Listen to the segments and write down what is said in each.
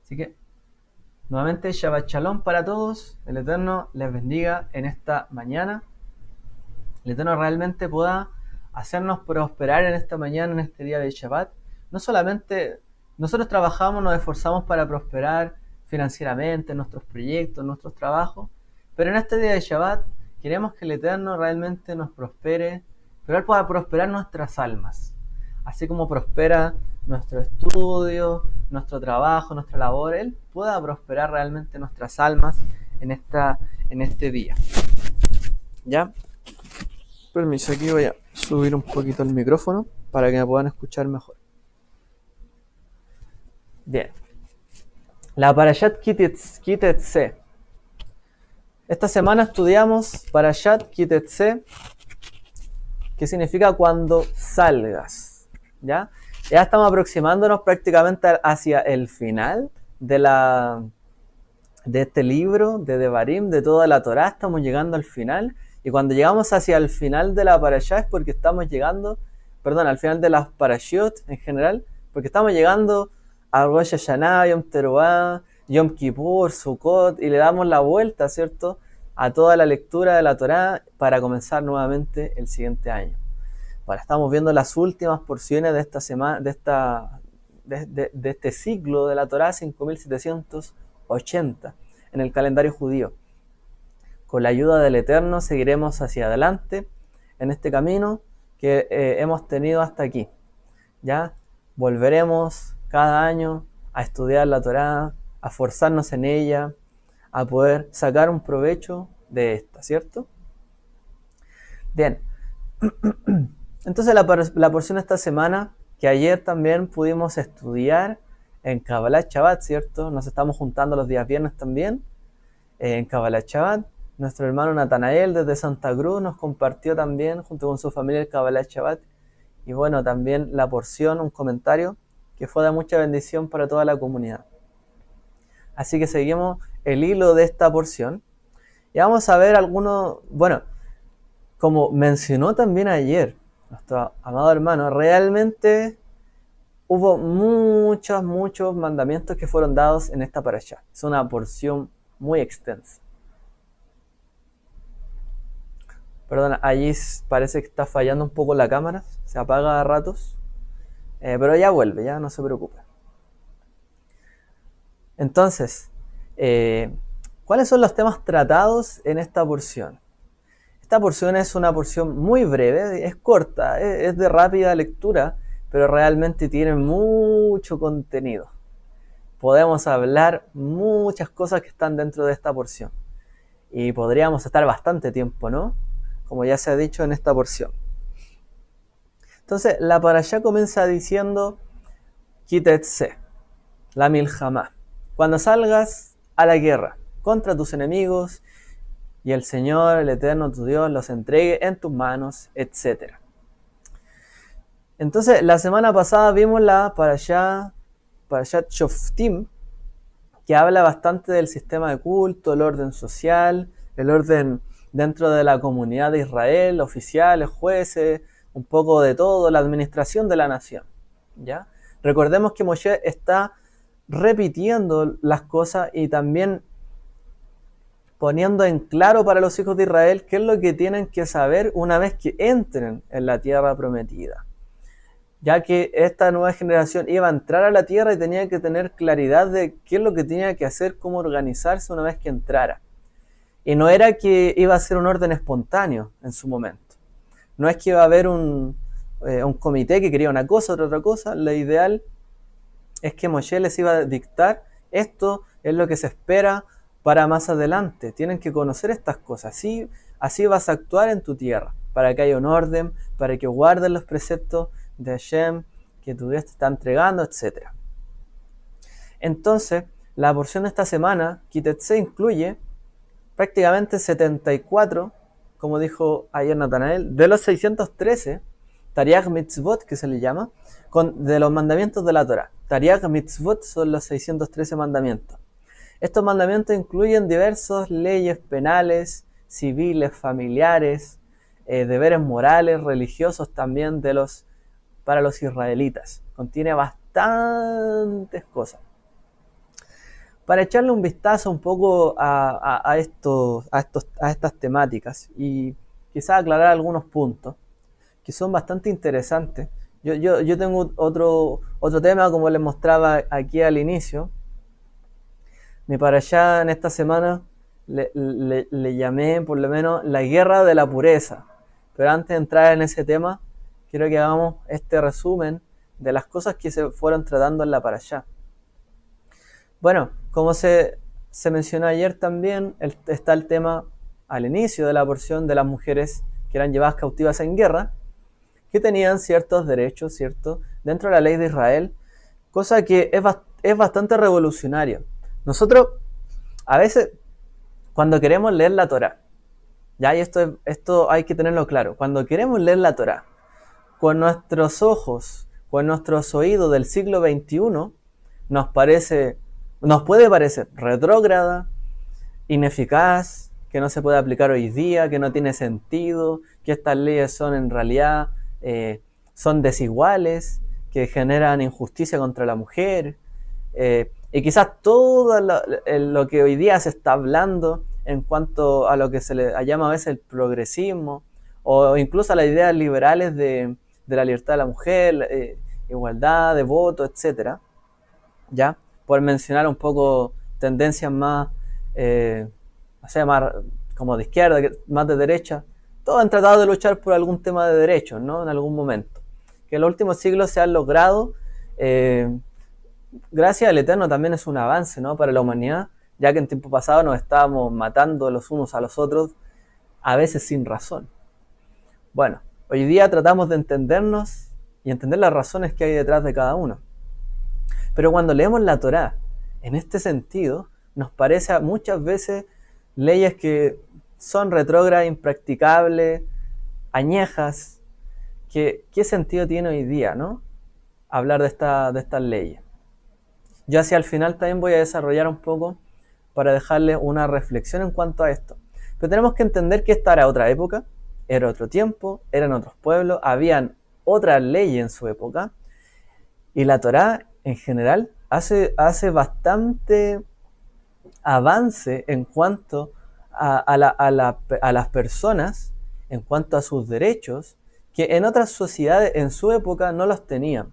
Así que, nuevamente, Shabbat Shalom para todos. El Eterno les bendiga en esta mañana. El Eterno realmente pueda hacernos prosperar en esta mañana, en este día de Shabbat. No solamente nosotros trabajamos, nos esforzamos para prosperar financieramente en nuestros proyectos, en nuestros trabajos, pero en este día de Shabbat queremos que el Eterno realmente nos prospere, pero Él pueda prosperar nuestras almas. Así como prospera nuestro estudio, nuestro trabajo, nuestra labor, Él pueda prosperar realmente nuestras almas en este día. ¿Ya? Permiso, aquí voy a subir un poquito el micrófono para que me puedan escuchar mejor. Bien. La Parashat Kitetse. Esta semana estudiamos Parashat Kitetse, que significa cuando salgas. ¿Ya? Ya estamos aproximándonos prácticamente hacia el final de este libro de Devarim, de toda la Torá. Estamos llegando al final. Y cuando llegamos hacia el final de la parashá es porque estamos llegando, al final de las parashot en general, porque estamos llegando a Rosh Hashanah, Yom Teruah, Yom Kippur, Sukkot, y le damos la vuelta, ¿cierto?, a toda la lectura de la Torá para comenzar nuevamente el siguiente año. Ahora estamos viendo las últimas porciones de esta semana, de este ciclo de la Torá, 5780 en el calendario judío. Con la ayuda del Eterno seguiremos hacia adelante en este camino que hemos tenido hasta aquí. ¿Ya? Volveremos cada año a estudiar la Torá, a forzarnos en ella, a poder sacar un provecho de esta, ¿cierto? Bien. Entonces la porción de esta semana, que ayer también pudimos estudiar en Kabbalat Shabbat, ¿cierto? Nos estamos juntando los días viernes también en Kabbalat Shabbat. Nuestro hermano Natanael desde Santa Cruz nos compartió también junto con su familia el Kabbalat Shabbat. Y bueno, también la porción, un comentario que fue de mucha bendición para toda la comunidad. Así que seguimos el hilo de esta porción. Y vamos a ver algunos, bueno, como mencionó también ayer nuestro amado hermano, realmente hubo muchos mandamientos que fueron dados en esta parashá. Es una porción muy extensa. Perdona, allí parece que está fallando un poco la cámara, se apaga a ratos, pero ya vuelve, ya no se preocupe. Entonces, ¿cuáles son los temas tratados en esta porción? Esta porción es una porción muy breve, es corta, es de rápida lectura, pero realmente tiene mucho contenido. Podemos hablar muchas cosas que están dentro de esta porción. Y podríamos estar bastante tiempo, ¿no? Como ya se ha dicho en esta porción. Entonces, la parashá comienza diciendo Kitetse, la milhamá. Cuando salgas a la guerra contra tus enemigos y el Señor, el Eterno, tu Dios, los entregue en tus manos, etc. Entonces, la semana pasada vimos la Parashat Shoftim, que habla bastante del sistema de culto, el orden social, el orden dentro de la comunidad de Israel, oficiales, jueces, un poco de todo, la administración de la nación. ¿Ya? Recordemos que Moshe está repitiendo las cosas y también poniendo en claro para los hijos de Israel qué es lo que tienen que saber una vez que entren en la tierra prometida. Ya que esta nueva generación iba a entrar a la tierra y tenía que tener claridad de qué es lo que tenía que hacer, cómo organizarse una vez que entrara. Y no era que iba a ser un orden espontáneo en su momento. No es que iba a haber un comité que quería una cosa, otra cosa. Lo ideal es que Moshe les iba a dictar: esto es lo que se espera para más adelante. Tienen que conocer estas cosas. Así vas a actuar en tu tierra, para que haya un orden, para que guarden los preceptos de Hashem que tu Dios te está entregando, etc. Entonces, la porción de esta semana, Kitetse, incluye prácticamente 74, como dijo ayer Natanael, de los 613 Tariag Mitzvot, que se le llama, de los mandamientos de la Torah. Tariag Mitzvot son los 613 mandamientos. Estos mandamientos incluyen diversas leyes penales, civiles, familiares, deberes morales, religiosos también para los israelitas. Contiene bastantes cosas. para echarle un vistazo un poco a estas temáticas y quizás aclarar algunos puntos que son bastante interesantes. Yo tengo otro tema, como les mostraba aquí al inicio. Mi parashá en esta semana le llamé por lo menos la guerra de la pureza. Pero antes de entrar en ese tema, quiero que hagamos este resumen de las cosas que se fueron tratando en la parashá. Bueno, como se mencionó ayer también, está el tema al inicio de la porción de las mujeres que eran llevadas cautivas en guerra, que tenían ciertos derechos, ¿cierto?, dentro de la ley de Israel, cosa que es bastante revolucionaria. Nosotros, a veces, cuando queremos leer la Torá, ya, y esto hay que tenerlo claro, cuando queremos leer la Torá, con nuestros ojos, con nuestros oídos del siglo XXI, nos puede parecer retrógrada, ineficaz, que no se puede aplicar hoy día, que no tiene sentido, que estas leyes son en realidad son desiguales, que generan injusticia contra la mujer, y quizás todo lo que hoy día se está hablando en cuanto a lo que se le llama a veces el progresismo, o incluso a las ideas liberales de la libertad de la mujer, igualdad de voto, etcétera, ¿ya? Por mencionar un poco tendencias más, no sé, más como de izquierda, más de derecha. Todos han tratado de luchar por algún tema de derechos, ¿no?, en algún momento. Que en los últimos siglos se han logrado, gracias al Eterno también es un avance, ¿no?, para la humanidad, ya que en tiempo pasado nos estábamos matando los unos a los otros, a veces sin razón. Bueno, hoy día tratamos de entendernos y entender las razones que hay detrás de cada uno. Pero cuando leemos la Torá, en este sentido, nos parece muchas veces leyes que son retrógradas, impracticables, añejas. ¿Qué sentido tiene hoy día, no?, hablar de estas leyes? Yo hacia el final también voy a desarrollar un poco para dejarles una reflexión en cuanto a esto. Pero tenemos que entender que esta era otra época, era otro tiempo, eran otros pueblos, habían otras leyes en su época, y la Torá en general hace bastante avance en cuanto a las personas, en cuanto a sus derechos, que en otras sociedades en su época no los tenían.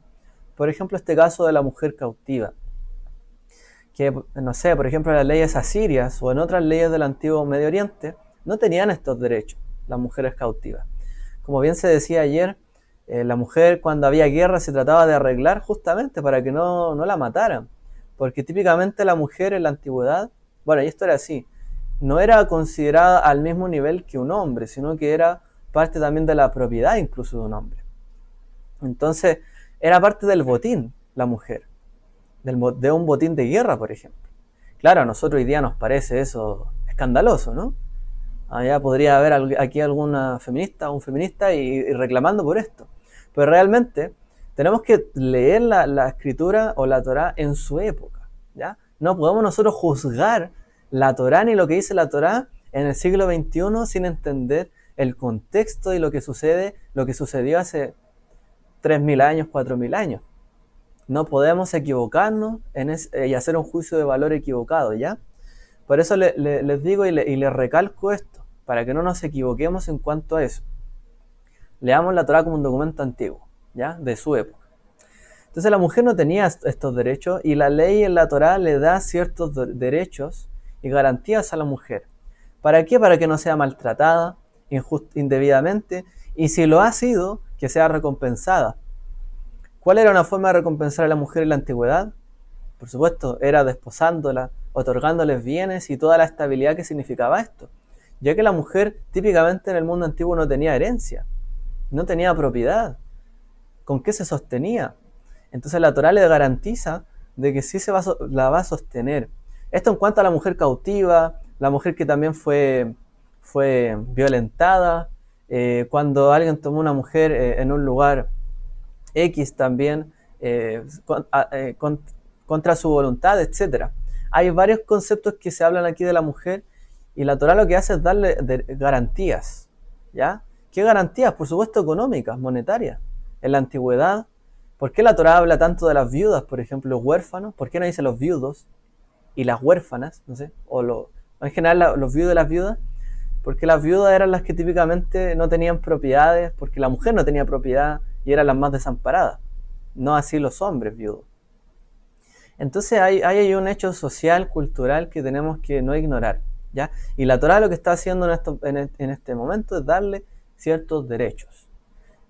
Por ejemplo, este caso de la mujer cautiva, que, no sé, por ejemplo, en las leyes asirias o en otras leyes del antiguo Medio Oriente, no tenían estos derechos, las mujeres cautivas. Como bien se decía ayer, la mujer cuando había guerra se trataba de arreglar justamente para que no la mataran, porque típicamente la mujer en la antigüedad, bueno, y esto era así, no era considerada al mismo nivel que un hombre, sino que era parte también de la propiedad incluso de un hombre. Entonces, era parte del botín la mujer, de un botín de guerra, por ejemplo. Claro, a nosotros hoy día nos parece eso escandaloso, ¿no? Allá podría haber aquí alguna feminista o un feminista y reclamando por esto. Pero realmente tenemos que leer la escritura o la Torá en su época, ¿ya? No podemos nosotros juzgar la Torá ni lo que dice la Torá en el siglo XXI sin entender el contexto y lo que sucedió hace 3.000 años, 4.000 años. No podemos equivocarnos y hacer un juicio de valor equivocado, ¿ya? Por eso les digo y les recalco esto, para que no nos equivoquemos en cuanto a eso. Leamos la Torá como un documento antiguo, ¿ya?, de su época. Entonces la mujer no tenía estos derechos y la ley en la Torá le da ciertos derechos y garantías a la mujer. ¿Para qué? Para que no sea maltratada indebidamente y si lo ha sido, que sea recompensada. ¿Cuál era una forma de recompensar a la mujer en la antigüedad? Por supuesto, era desposándola, otorgándoles bienes y toda la estabilidad que significaba esto, ya que la mujer típicamente en el mundo antiguo no tenía herencia, no tenía propiedad. ¿Con qué se sostenía? Entonces la Torá le garantiza de que sí la va a sostener. Esto en cuanto a la mujer cautiva, la mujer que también fue violentada, cuando alguien tomó una mujer en un lugar X también, contra su voluntad, etc. Hay varios conceptos que se hablan aquí de la mujer y la Torá lo que hace es darle garantías, ¿ya? ¿Qué garantías? Por supuesto económicas, monetarias. En la antigüedad, ¿por qué la Torá habla tanto de las viudas, por ejemplo, los huérfanos? ¿Por qué no dice los viudos? y las huérfanas, no sé, en general los viudos y las viudas, porque las viudas eran las que típicamente no tenían propiedades, porque la mujer no tenía propiedad y eran las más desamparadas, no así los hombres viudos. Entonces hay un hecho social, cultural que tenemos que no ignorar, ¿ya? Y la Torá lo que está haciendo en este momento es darle ciertos derechos,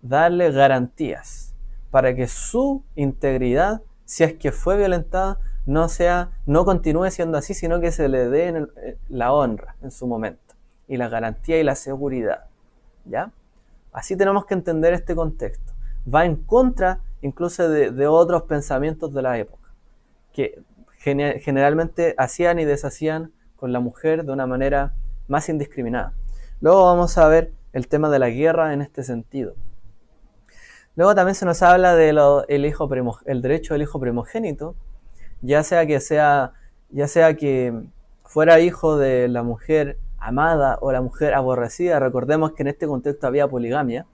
darle garantías para que su integridad, si es que fue violentada, no continúe siendo así, sino que se le dé la honra en su momento, y la garantía y la seguridad, ¿ya? Así tenemos que entender este contexto. Va en contra incluso de otros pensamientos de la época, que generalmente hacían y deshacían con la mujer de una manera más indiscriminada. Luego vamos a ver el tema de la guerra en este sentido. Luego también se nos habla de el derecho del hijo primogénito, ya sea que fuera hijo de la mujer amada o la mujer aborrecida. Recordemos que en este contexto había poligamia.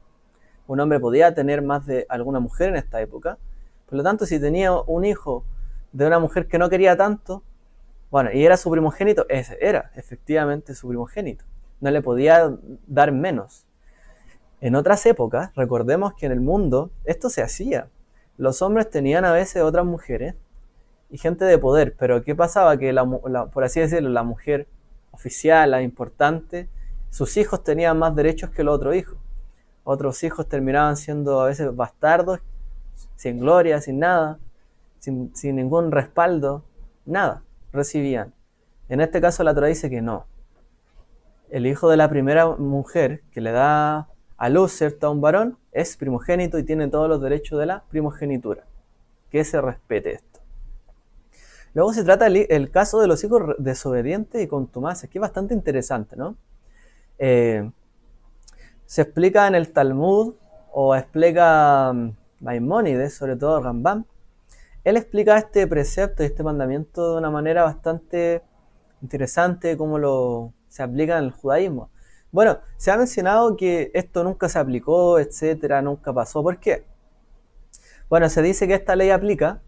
Un hombre podía tener más de alguna mujer en esta época. Por lo tanto, si tenía un hijo de una mujer que no quería tanto, bueno, y era su primogénito, ese era efectivamente su primogénito. No le podía dar menos. En otras épocas, recordemos que en el mundo esto se hacía. Los hombres tenían a veces otras mujeres y gente de poder, pero ¿qué pasaba? Que por así decirlo, la mujer oficial, la importante, sus hijos tenían más derechos que los otros hijos. Otros hijos terminaban siendo a veces bastardos, sin gloria, sin nada, sin ningún respaldo, nada, recibían. En este caso la Torá dice que no. El hijo de la primera mujer que le da a luz, ¿cierto?, a un varón, es primogénito y tiene todos los derechos de la primogenitura. Que se respete esto. Luego se trata el caso de los hijos desobedientes y contumaces, que es bastante interesante, ¿no? Se explica en el Talmud, o explica Maimónides, sobre todo Rambam. Él explica este precepto y este mandamiento de una manera bastante interesante, cómo se aplica en el judaísmo. Bueno, se ha mencionado que esto nunca se aplicó, etcétera, nunca pasó. ¿Por qué? Bueno, se dice que esta ley aplica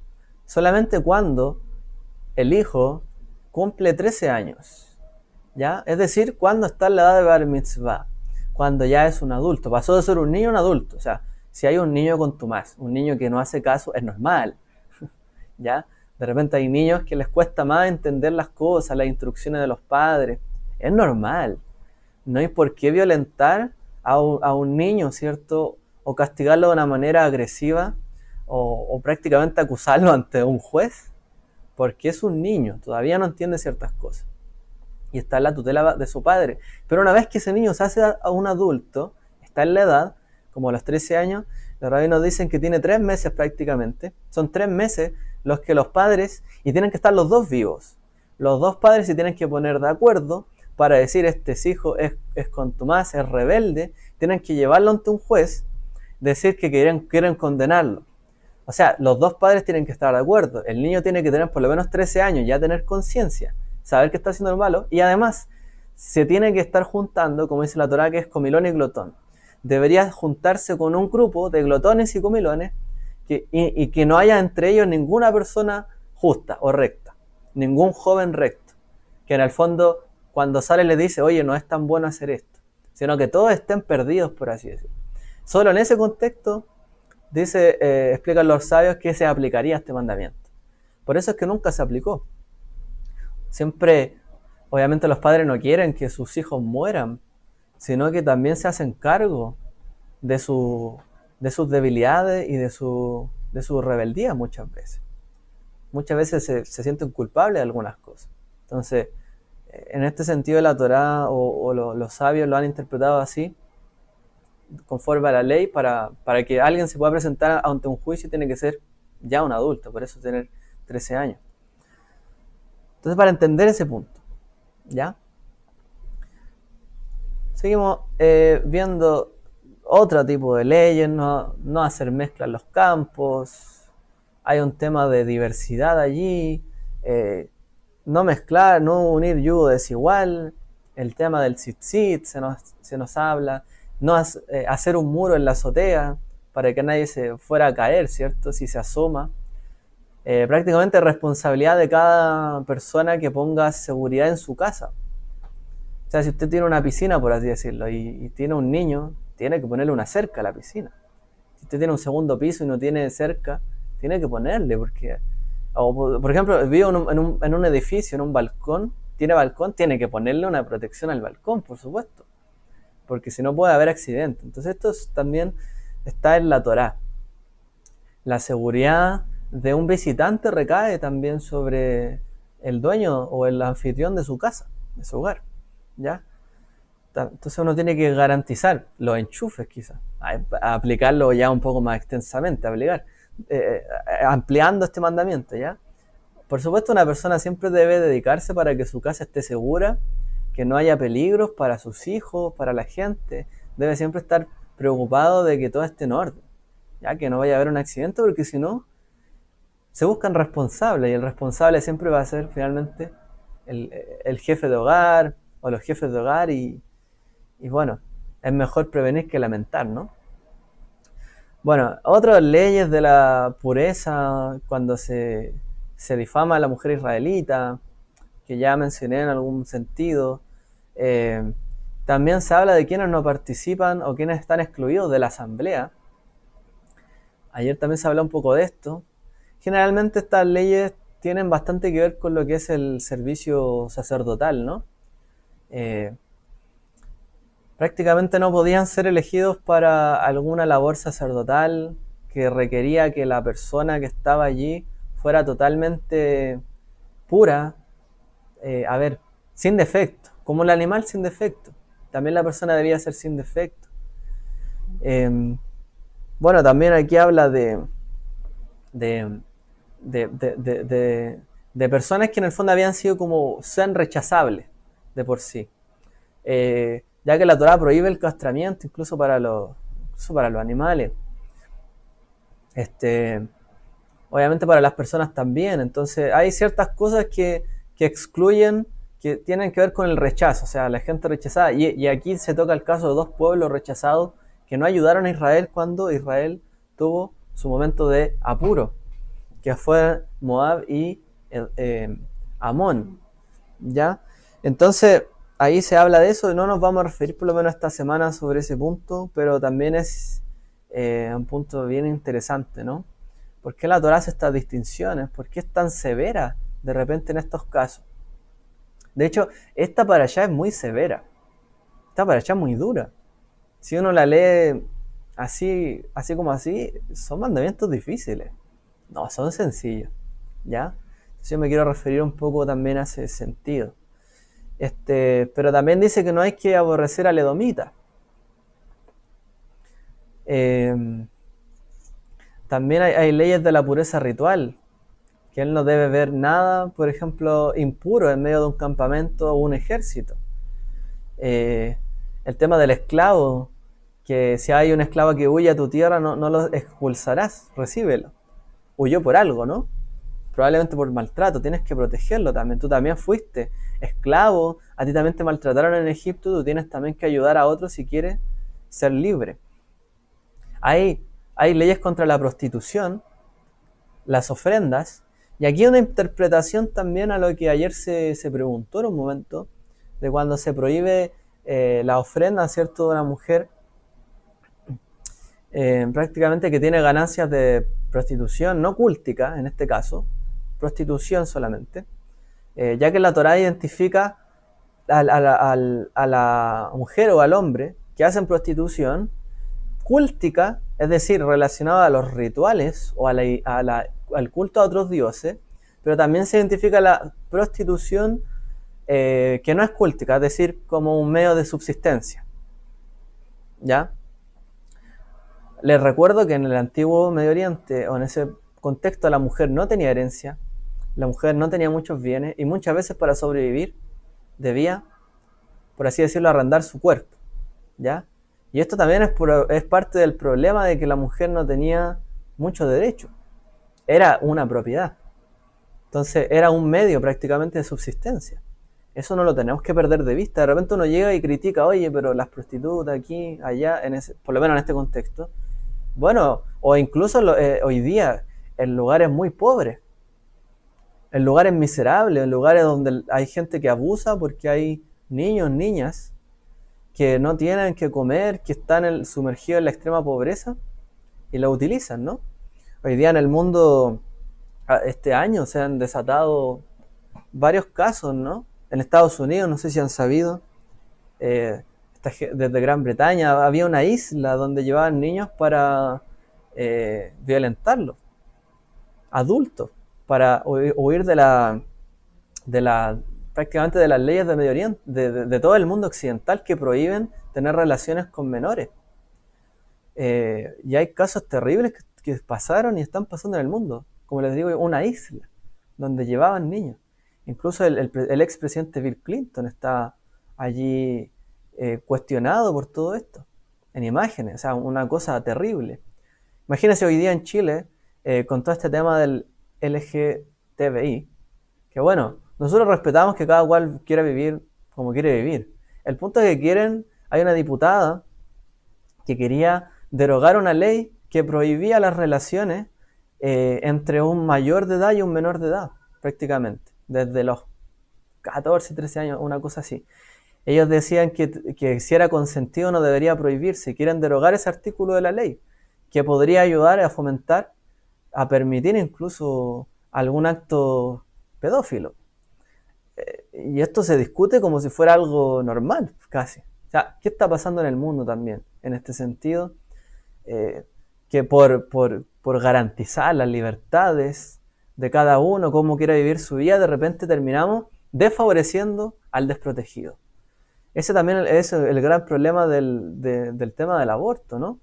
solamente cuando el hijo cumple 13 años, ¿ya? Es decir, cuando está en la edad de Bar Mitzvah, cuando ya es un adulto. Pasó de ser un niño a un adulto. O sea, si hay un niño contumaz, un niño que no hace caso, es normal, ¿ya? De repente hay niños que les cuesta más entender las cosas, las instrucciones de los padres. Es normal. No hay por qué violentar a un niño, ¿cierto? O castigarlo de una manera agresiva o prácticamente acusarlo ante un juez, porque es un niño, todavía no entiende ciertas cosas. Y está en la tutela de su padre. Pero una vez que ese niño se hace a un adulto, está en la edad, como a los 13 años, los rabinos dicen que tiene 3 meses prácticamente. Son 3 meses los que los padres, y tienen que estar los dos vivos. Los dos padres se tienen que poner de acuerdo para decir, este hijo es contumaz, es rebelde. Tienen que llevarlo ante un juez, decir que quieren condenarlo. O sea, los dos padres tienen que estar de acuerdo. El niño tiene que tener por lo menos 13 años, ya tener conciencia, saber que está haciendo lo malo, y además se tiene que estar juntando, como dice la Torá, que es comilón y glotón. Debería juntarse con un grupo de glotones y comilones y que no haya entre ellos ninguna persona justa o recta, ningún joven recto, que en el fondo cuando sale le dice, oye, no es tan bueno hacer esto, sino que todos estén perdidos, por así decirlo. Solo en ese contexto explican los sabios que se aplicaría este mandamiento. Por eso es que nunca se aplicó. Siempre, obviamente los padres no quieren que sus hijos mueran, sino que también se hacen cargo de sus debilidades y de su rebeldía muchas veces. Muchas veces se sienten culpables de algunas cosas. Entonces, en este sentido la Torá los sabios lo han interpretado así, conforme a la ley, para que alguien se pueda presentar ante un juicio tiene que ser ya un adulto, por eso tener 13 años. Entonces, para entender ese punto, ¿ya? Seguimos viendo otro tipo de leyes, no hacer mezcla en los campos, hay un tema de diversidad allí, no mezclar, no unir yugo desigual, el tema del tzitzit se nos habla, no hacer un muro en la azotea para que nadie se fuera a caer, ¿cierto? Si se asoma. prácticamente responsabilidad de cada persona que ponga seguridad en su casa. O sea, si usted tiene una piscina, por así decirlo, y tiene un niño, tiene que ponerle una cerca a la piscina. Si usted tiene un segundo piso y no tiene cerca, tiene que ponerle, porque... O, por ejemplo, vivo en un edificio, en un balcón, tiene que ponerle una protección al balcón, por supuesto, porque si no puede haber accidente. Entonces también está en la Torá. La seguridad de un visitante recae también sobre el dueño o el anfitrión de su casa, de su hogar, ¿ya? Entonces uno tiene que garantizar los enchufes, quizás, aplicarlo ya un poco más extensamente, ampliando este mandamiento, ¿ya? Por supuesto, una persona siempre debe dedicarse para que su casa esté segura, que no haya peligros para sus hijos, para la gente. Debe siempre estar preocupado de que todo esté en orden, ya que no vaya a haber un accidente, porque si no, se buscan responsables y el responsable siempre va a ser finalmente el jefe de hogar o los jefes de hogar y bueno, es mejor prevenir que lamentar, ¿no? Bueno, otras leyes de la pureza cuando se difama a la mujer israelita, que ya mencioné en algún sentido. Eh, También se habla de quienes no participan o quienes están excluidos de la asamblea. Ayer también se habló un poco de esto. Generalmente estas leyes tienen bastante que ver con lo que es el servicio sacerdotal, ¿no? Eh, Prácticamente no podían ser elegidos para alguna labor sacerdotal que requería que la persona que estaba allí fuera totalmente pura, sin defecto, como el animal sin defecto. También la persona debía ser sin defecto. Eh, bueno, también aquí habla de, de personas que en el fondo habían sido como sean rechazables de por sí. Ya que la Torah prohíbe el castramiento incluso para los animales. Obviamente para las personas también. Entonces hay ciertas cosas que excluyen, que tienen que ver con el rechazo, o sea, la gente rechazada. Y aquí se toca el caso de dos pueblos rechazados que no ayudaron a Israel cuando Israel tuvo su momento de apuro, que fue Moab y Amón, ¿ya? Entonces, ahí se habla de eso y no nos vamos a referir por lo menos esta semana sobre ese punto, pero también es un punto bien interesante, ¿no? ¿Por qué la Torah hace estas distinciones? ¿Por qué es tan severa de repente en estos casos? De hecho, esta para allá es muy severa, esta para allá es muy dura. Si uno la lee así como así, son mandamientos difíciles. No, son sencillos, ¿ya? Entonces yo me quiero referir un poco también a ese sentido. Pero también dice que no hay que aborrecer al edomita. También hay leyes de la pureza ritual, que él no debe ver nada, por ejemplo, impuro en medio de un campamento o un ejército. El tema del esclavo, que si hay un esclavo que huye a tu tierra, no lo expulsarás, recíbelo. Huyó por algo, ¿no? Probablemente por maltrato, tienes que protegerlo también. Tú también fuiste esclavo, a ti también te maltrataron en Egipto, tú tienes también que ayudar a otros si quieres ser libre. Hay leyes contra la prostitución, las ofrendas, y aquí una interpretación también a lo que ayer se preguntó en un momento, de cuando se prohíbe la ofrenda, ¿cierto?, de una mujer prácticamente que tiene ganancias de prostitución, no cúltica en este caso, prostitución solamente, ya que la Torá identifica a la mujer o al hombre que hacen prostitución cúltica, es decir, relacionada a los rituales o al culto a otros dioses, pero también se identifica la prostitución que no es cúltica, es decir, como un medio de subsistencia. ¿Ya? Les recuerdo que en el antiguo Medio Oriente, o en ese contexto, la mujer no tenía herencia, la mujer no tenía muchos bienes, y muchas veces para sobrevivir debía, por así decirlo, arrendar su cuerpo, ¿ya? Y esto también es parte del problema de que la mujer no tenía mucho derecho. Era una propiedad. Entonces era un medio prácticamente de subsistencia. Eso no lo tenemos que perder de vista. De repente uno llega y critica, oye, pero las prostitutas aquí, allá, por lo menos en este contexto. Bueno, o incluso hoy día en lugares muy pobres. en lugares miserables, en lugares donde hay gente que abusa porque hay niños, niñas que no tienen que comer, que están sumergidos en la extrema pobreza y lo utilizan, ¿no? Hoy día en el mundo, este año se han desatado varios casos, ¿no? En Estados Unidos, no sé si han sabido, eh, desde Gran Bretaña había una isla donde llevaban niños para violentarlos, adultos, para huir de la prácticamente de las leyes de Medio Oriente, de todo el mundo occidental que prohíben tener relaciones con menores. Y hay casos terribles que pasaron y están pasando en el mundo. Como les digo, una isla donde llevaban niños. Incluso el expresidente Bill Clinton está allí cuestionado por todo esto, en imágenes, o sea, una cosa terrible. Imagínense hoy día en Chile, con todo este tema del LGTBI, que bueno, nosotros respetamos que cada cual quiera vivir como quiere vivir. El punto es que hay una diputada que quería derogar una ley que prohibía las relaciones entre un mayor de edad y un menor de edad, prácticamente, desde los 14, 13 años, una cosa así. Ellos decían que si era consentido no debería prohibirse, quieren derogar ese artículo de la ley, que podría ayudar a fomentar, a permitir incluso algún acto pedófilo. Y esto se discute como si fuera algo normal, casi. O sea, ¿qué está pasando en el mundo también en este sentido? Que por garantizar las libertades de cada uno, cómo quiera vivir su vida, de repente terminamos desfavoreciendo al desprotegido. Ese también es el gran problema del tema del aborto, ¿no?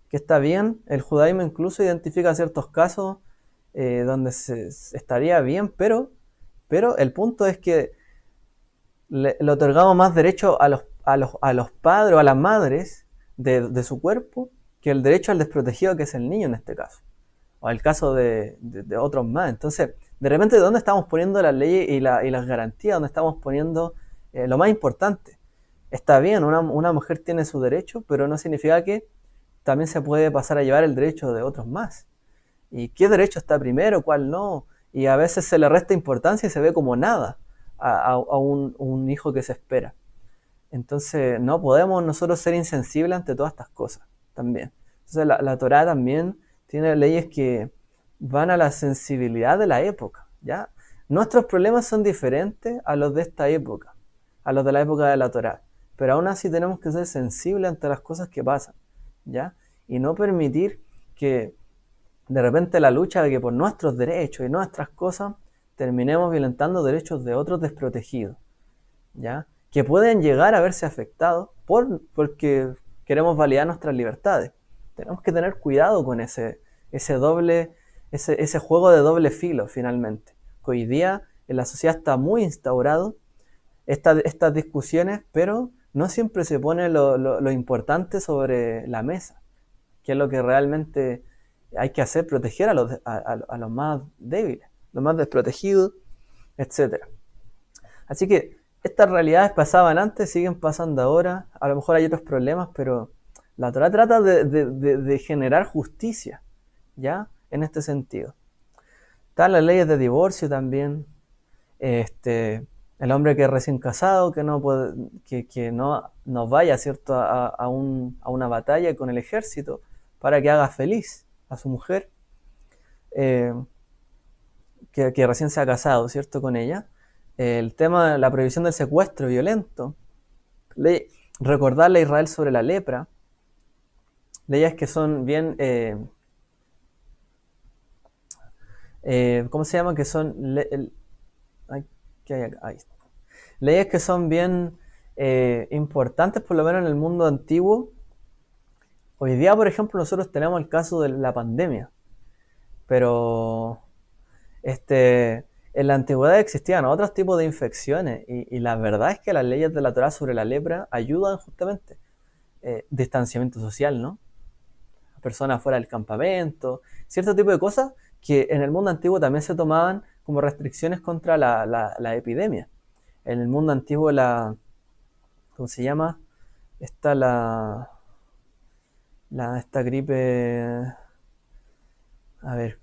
Que está bien, el judaísmo incluso identifica ciertos casos donde estaría bien, pero el punto es que le otorgamos más derecho a los padres o a las madres de su cuerpo que el derecho al desprotegido, que es el niño en este caso, o el caso de otros más. Entonces, de repente, ¿dónde estamos poniendo las leyes y las garantías? ¿Dónde estamos poniendo lo más importante? Está bien, una mujer tiene su derecho, pero no significa que también se puede pasar a llevar el derecho de otros más. ¿Y qué derecho está primero, cuál no? Y a veces se le resta importancia y se ve como nada a un hijo que se espera. Entonces no podemos nosotros ser insensibles ante todas estas cosas también. Entonces la Torá también tiene leyes que van a la sensibilidad de la época, ¿ya? Nuestros problemas son diferentes a los de esta época, a los de la época de la Torá, pero aún así tenemos que ser sensibles ante las cosas que pasan, ¿ya? Y no permitir que de repente la lucha de que por nuestros derechos y nuestras cosas terminemos violentando derechos de otros desprotegidos, ¿ya? Que pueden llegar a verse afectados porque queremos validar nuestras libertades. Tenemos que tener cuidado con ese juego de doble filo, finalmente. Que hoy día en la sociedad está muy instaurado estas discusiones, pero no siempre se pone lo importante sobre la mesa, que es lo que realmente hay que hacer, proteger a los más débiles, los más desprotegidos, etcétera. Así que estas realidades pasaban antes, siguen pasando ahora. A lo mejor hay otros problemas, pero la Torá trata de generar justicia, ¿ya? En este sentido. Están las leyes de divorcio también. El hombre que es recién casado, que no puede, que no vaya, ¿cierto?, a una batalla con el ejército para que haga feliz a su mujer, que recién se ha casado, ¿cierto?, con ella. El tema de la prohibición del secuestro violento, recordarle a Israel sobre la lepra, leyes que son bien, ¿cómo se llama? Que son, ¿qué hay acá? Ahí está. Leyes que son bien importantes, por lo menos en el mundo antiguo. Hoy día, por ejemplo, nosotros tenemos el caso de la pandemia, pero en la antigüedad existían otros tipos de infecciones y la verdad es que las leyes de la Torá sobre la lepra ayudan justamente. Distanciamiento social, ¿no? Personas fuera del campamento, cierto tipo de cosas que en el mundo antiguo también se tomaban como restricciones contra la epidemia. En el mundo antiguo ¿cómo se llama? Está esta gripe, a ver,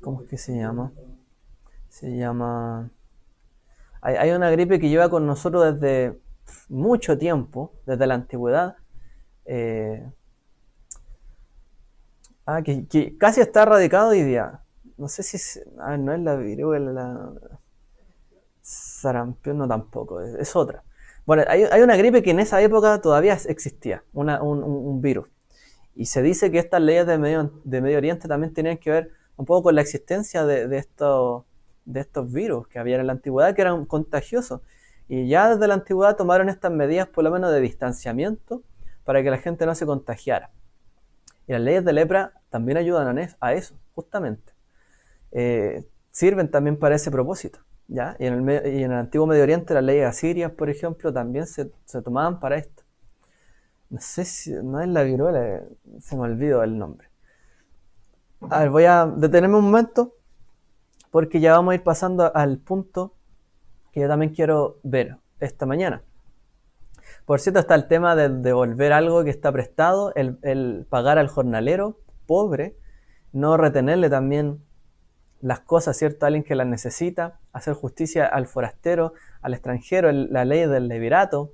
¿Cómo es que se llama? Se llama... Hay una gripe que lleva con nosotros desde mucho tiempo, desde la antigüedad. eh, que casi está erradicado hoy día. No sé si... no es la viruela, la sarampión, no tampoco, es otra. Bueno, hay una gripe que en esa época todavía existía, un virus. Y se dice que estas leyes de Medio Oriente también tenían que ver un poco con la existencia de estos virus que había en la antigüedad que eran contagiosos. Y ya desde la antigüedad tomaron estas medidas por lo menos de distanciamiento para que la gente no se contagiara. Y las leyes de lepra también ayudan a eso, justamente. Sirven también para ese propósito. ¿Ya? Y en el antiguo Medio Oriente las leyes asirias, por ejemplo, también se tomaban para esto. No sé si no es la viruela, se me olvidó el nombre. A ver, voy a detenerme un momento porque ya vamos a ir pasando al punto que yo también quiero ver esta mañana. Por cierto, está el tema de devolver algo que está prestado, el pagar al jornalero pobre, no retenerle también las cosas, ¿cierto? A alguien que las necesita, hacer justicia al forastero, al extranjero, la ley del levirato,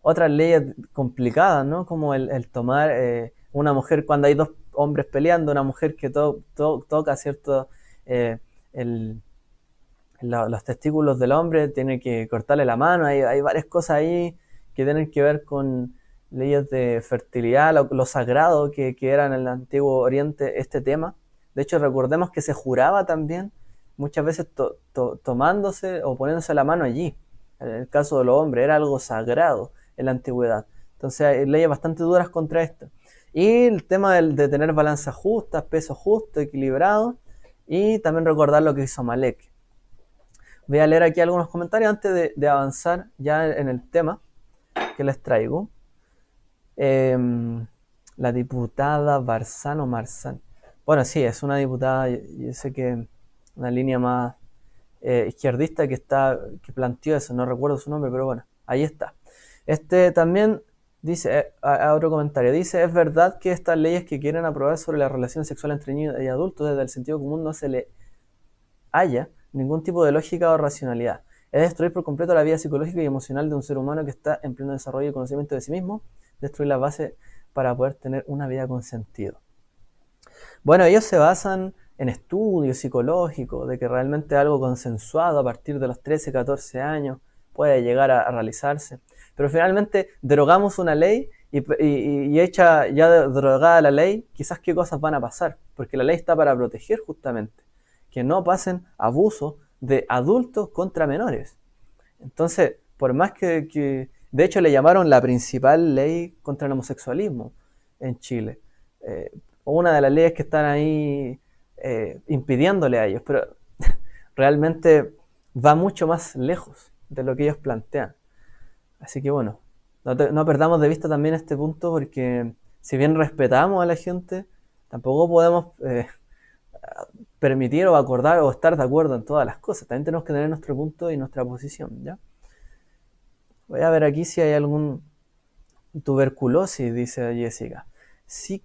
otras leyes complicadas, ¿no? Como el tomar una mujer, cuando hay dos hombres peleando, una mujer que toca, ¿cierto? Eh, el, los testículos del hombre, tiene que cortarle la mano, hay varias cosas ahí que tienen que ver con leyes de fertilidad, lo sagrado que era en el antiguo Oriente este tema. De hecho, recordemos que se juraba también, muchas veces tomándose o poniéndose la mano allí. En el caso de los hombres, era algo sagrado en la antigüedad. Entonces hay leyes bastante duras contra esto. Y el tema de tener balanzas justas, peso justo, equilibrado, y también recordar lo que hizo Amalek. Voy a leer aquí algunos comentarios antes de avanzar ya en el tema que les traigo. La diputada Barzano Marzán. Bueno, sí, es una diputada, yo sé que una línea más izquierdista que planteó eso, no recuerdo su nombre, pero bueno, ahí está. También dice, a otro comentario, dice, es verdad que estas leyes que quieren aprobar sobre la relación sexual entre niños y adultos desde el sentido común no se le haya ningún tipo de lógica o racionalidad. Es destruir por completo la vida psicológica y emocional de un ser humano que está en pleno desarrollo y conocimiento de sí mismo, destruir la base para poder tener una vida con sentido. Bueno, ellos se basan en estudios psicológicos de que realmente algo consensuado a partir de los 13, 14 años puede llegar a realizarse. Pero finalmente derogamos una ley y hecha ya derogada la ley, quizás qué cosas van a pasar, porque la ley está para proteger justamente que no pasen abusos de adultos contra menores. Entonces, por más que de hecho le llamaron la principal ley contra el homosexualismo en Chile, una de las leyes que están ahí impidiéndole a ellos, pero realmente va mucho más lejos de lo que ellos plantean. Así que bueno, no perdamos de vista también este punto porque si bien respetamos a la gente, tampoco podemos permitir o acordar o estar de acuerdo en todas las cosas. También tenemos que tener nuestro punto y nuestra posición, ¿ya? Voy a ver aquí si hay algún tuberculosis, dice Jessica. Sí,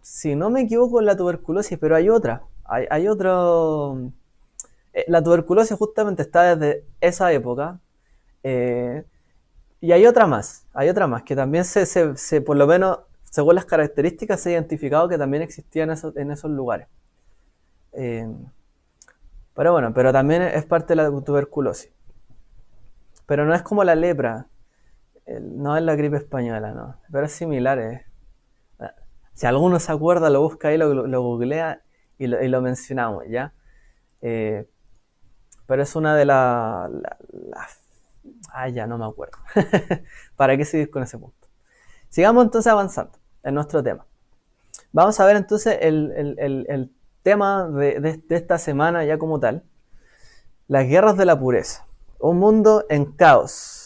si no me equivoco en la tuberculosis, pero hay otra. Hay otro... la tuberculosis justamente está desde esa época. Y hay otra más. Hay otra más que también por lo menos, según las características, se ha identificado que también existía en esos lugares. Pero bueno, pero también es parte de la tuberculosis. Pero no es como la lepra, no es la gripe española, no. Pero es similar. Si alguno se acuerda, lo busca ahí, lo googlea y lo mencionamos, ¿ya? Pero es una de las... ya no me acuerdo. ¿Para qué seguir con ese punto? Sigamos entonces avanzando en nuestro tema. Vamos a ver entonces el tema de esta semana ya como tal. Las guerras de la pureza. Un mundo en caos.